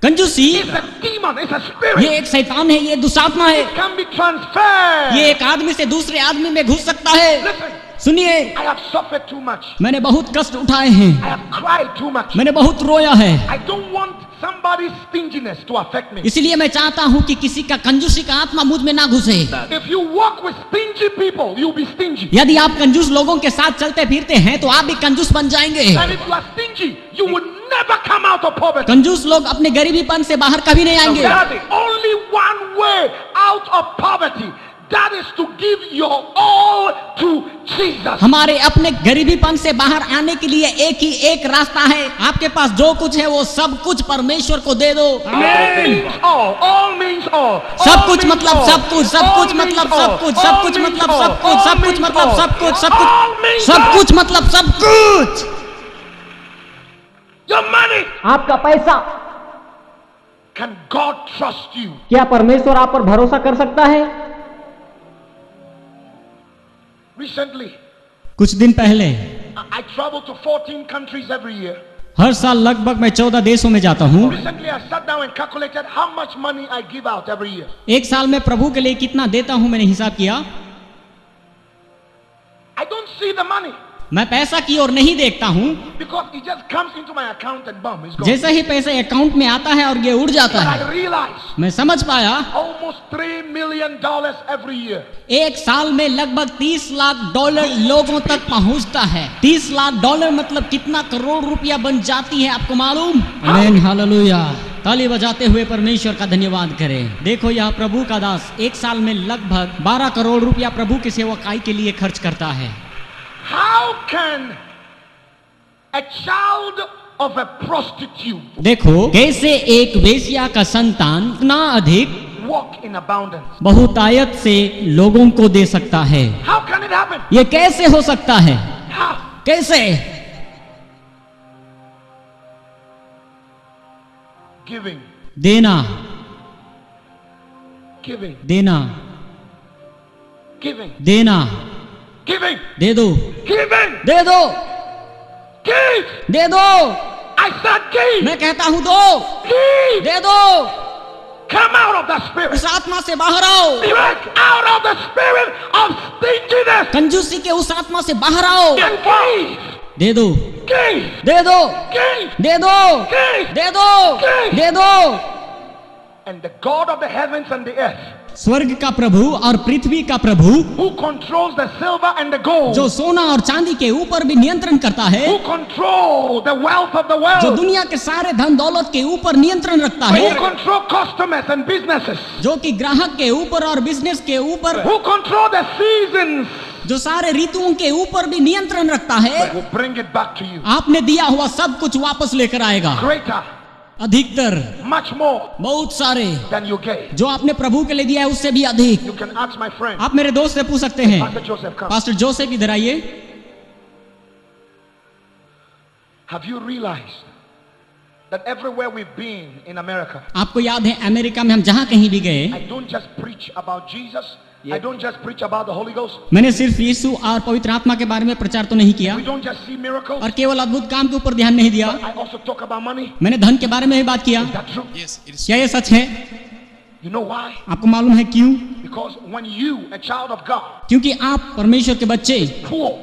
कंजूसी is a demon, it's a spirit. ये एक शैतान है, ये दुष्टात्मा है। It can be transferred. ये एक आदमी से दूसरे आदमी में घुस सकता है। Listen, सुनिए, I have suffered too much. मैंने बहुत कष्ट उठाए हैं, I have cried too much. मैंने बहुत रोया है। I don't want somebody's stinginess to affect me. इसलिए मैं चाहता हूँ कि किसी का कंजूसी का आत्मा मुझ में ना घुसे। If you walk with stingy people, you'll be stingy. यदि आप कंजूस लोगों के साथ चलते फिरते हैं तो आप भी कंजूस बन जाएंगे। And if you are stingy, you will never come out of poverty. कंजूस लोग अपने गरीबीपन से बाहर कभी नहीं आएंगे। There is only one way out of poverty. That is to give your all to Jesus. हमारे अपने गरीबीपन से बाहर आने के लिए एक ही एक रास्ता है। आपके पास जो कुछ है वो सब कुछ परमेश्वर को दे दो। All means all. All means all. सब कुछ मतलब सब कुछ, सब कुछ मतलब सब कुछ, सब कुछ मतलब सब कुछ, सब कुछ मतलब सब कुछ, सब कुछ, सब कुछ मतलब सब कुछ। Your money. आपका पैसा। Can God trust you? क्या परमेश्वर आप पर भरोसा कर सकता है? Recently, कुछ दिन पहले I travel to 14 countries every year. हर साल लगभग मैं 14 देशों में जाता हूँ। Recently, I sat down and calculated how much money I give out every year. एक साल में प्रभु के लिए कितना देता हूँ मैंने हिसाब किया। I don't see the money मैं पैसा की ओर नहीं देखता हूँ, because it just comes into my account and boom, it's gone. जैसे ही पैसा अकाउंट में आता है और ये उड़ जाता But है। I realized मैं समझ पाया almost $3 million every year. एक साल में लगभग 30 लाख डॉलर लोगों तक पहुंचता है। 30 लाख डॉलर मतलब कितना करोड़ रुपया बन जाती है, आपको मालूम? आमीन, हालेलुया। ताली बजाते हुए परमेश्वर का धन्यवाद करें। देखो यह प्रभु का दास एक साल में लगभग 12 करोड़ रुपया प्रभु की सेवकाई के लिए खर्च करता है। How can a child of a prostitute देखो कैसे एक वेश्या का संतान इतना अधिक walk in abundance. बहुतायत से लोगों को दे सकता है। How can it happen? ये कैसे हो सकता है? How? कैसे? Giving, देना, giving, देना, giving, देना, giving, दे दो, giving, दे दो, give. दे दो। I said give. मैं कहता हूं दो, Give. दे दो। Come out of the spirit. उस आत्मा से बाहर आओ, Break out of the spirit of stinginess कंजूसी के उस आत्मा से बाहर आओ। and give. दे दो, Give. दे दो, Give. दे दो, Give. दे दो, दे दो। And the God of the heavens and the earth, स्वर्ग का प्रभु और पृथ्वी का प्रभु who controls the silver and the gold, जो सोना और चांदी के ऊपर भी नियंत्रण करता है, who control the wealth of the जो world, दुनिया के सारे धन दौलत के ऊपर नियंत्रण रखता who है, control customers and businesses, जो कि ग्राहक के ऊपर और बिजनेस के ऊपर, who control the seasons, जो सारे ऋतुओं के ऊपर भी नियंत्रण रखता है, will bring it back to you. आपने दिया हुआ सब कुछ वापस लेकर आएगा। Greater, अधिकतर, much more बहुत सारे than you gave. जो आपने प्रभु के लिए दिया है उससे भी अधिक। You can ask my friend, आप मेरे दोस्त से पूछ सकते हैं। Pastor Joseph, come. Pastor Joseph इधर आइए। Have you realized that everywhere we've been in America, आपको याद है अमेरिका में हम जहां कहीं भी गए, I don't just preach about Jesus, I don't just preach about the Holy Ghost, मैंने सिर्फ यीशु और पवित्र आत्मा के बारे में प्रचार तो नहीं किया we don't just see miracles, और केवल अद्भुत काम के ऊपर ध्यान नहीं दिया, I also talk about money. मैंने धन के बारे में भी बात किया। Is that true? Yes, it is. क्या ये सच है? You know why? आपको मालूम है क्यों? Because when you, a child of God, क्योंकि आप परमेश्वर के बच्चे poor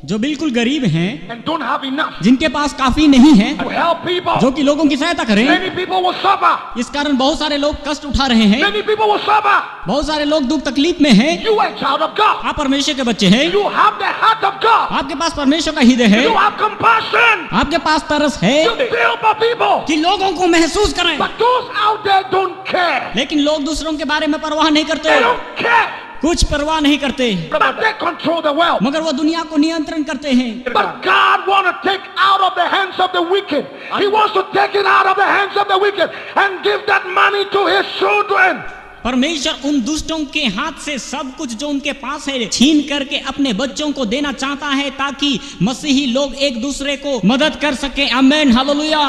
जो बिल्कुल गरीब हैं, and don't have enough जिनके पास काफी नहीं है, to help people, जो कि लोगों की सहायता करें, many people will suffer. इस कारण बहुत सारे लोग कष्ट उठा रहे हैं, Many people will suffer. बहुत सारे लोग दुख तकलीफ में हैं। You are a child of God. आप परमेश्वर के बच्चे हैं, You have the heart of God. आपके पास परमेश्वर का हृदय है, You have compassion. आपके पास तरस है You feel for people. कि लोगों को महसूस करें, But those out there don't care. लेकिन लोग दूसरों के बारे में परवाह नहीं करते, They don't care. कुछ परवाह नहीं करते, But they control the world. मगर वो दुनिया को नियंत्रण करते हैं। But God wants to take out of the hands of the wicked. He wants to take it out of the hands of the wicked and give that money to his children. परमेश्वर उन दुष्टों के हाथ से सब कुछ जो उनके पास है छीन करके अपने बच्चों को देना चाहता है, ताकि मसीही लोग एक दूसरे को मदद कर सके। आमीन, hallelujah.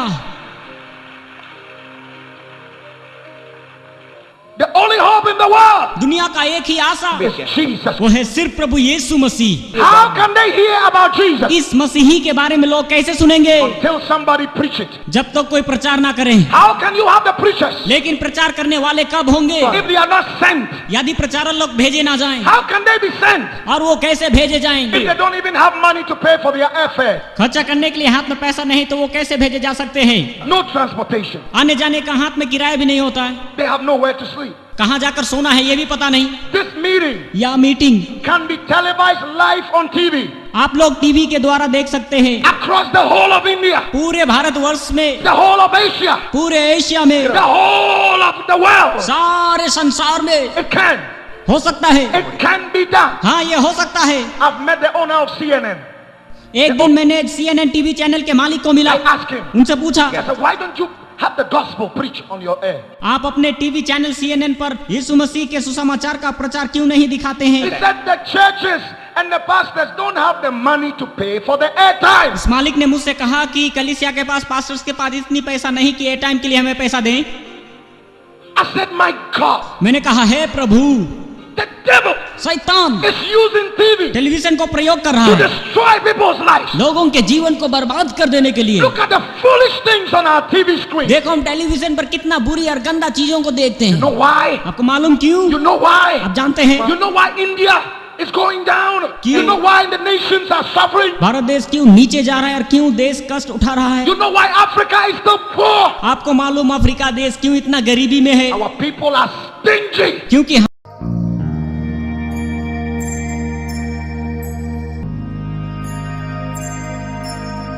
The only hope in the world दुनिया का एक ही आशा is Jesus. वो है सिर्फ प्रभु यीशु मसीह। How can they hear about Jesus इस मसीही के बारे में लोग कैसे सुनेंगे until somebody preach it? जब तक कोई प्रचार ना करे। How can you have the preachers लेकिन प्रचार करने वाले कब होंगे if they are not sent? यदि प्रचारक लोग भेजे ना जाएं? How can they be sent और वो कैसे भेजे if जाएंगे? they don't even have money to pay for their airfare? खर्चा करने के लिए हाथ में पैसा नहीं तो वो कैसे भेजे जा सकते हैं? No transportation. आने जाने का हाथ में किराया भी नहीं होता है, They have nowhere to sleep. कहाँ जाकर सोना है ये भी पता नहीं। This meeting या meeting can be televised live on TV आप लोग टीवी के द्वारा देख सकते हैं, across the whole of India, पूरे भारतवर्ष में, the whole of Asia, पूरे एशिया में, the whole of the world. सारे संसार में It can. हो सकता है। It can be done. हाँ, ये हो सकता है। I've met the owner of CNN. एक दिन मैंने CNN टीवी चैनल के मालिक को मिला, I asked him. उनसे पूछा, I said, why don't you have the gospel preached on your air? आप अपने टीवी चैनल CNN पर यीशु मसीह के सुसमाचार का प्रचार क्यों नहीं दिखाते He हैं? said the churches and the pastors don't have the money to pay for the airtime. इस मालिक ने मुझसे कहा कि कलीसिया के पास, पास्टर्स के पास इतनी पैसा नहीं कि एयर टाइम के लिए हमें पैसा दें। I said, my God, मैंने कहा, है प्रभु, the devil शैतान is using TV टेलीविजन को प्रयोग कर रहा to है destroy people's lives. लोगों के जीवन को बर्बाद कर देने के लिए। Look at the foolish things on our TV screen. देखो हम टेलीविजन पर कितना बुरी और गंदा चीजों को देखते You हैं। know why? आपको मालूम क्यों? You know why? आप जानते हैं You know why India is going down? You know why the nations are suffering? Bharat देश क्यों नीचे जा रहा है और क्यों देश कष्ट उठा रहा है? You know why Africa is so poor? आपको मालूम अफ्रीका देश क्यों इतना गरीबी में है? Our people are stingy. क्योंकि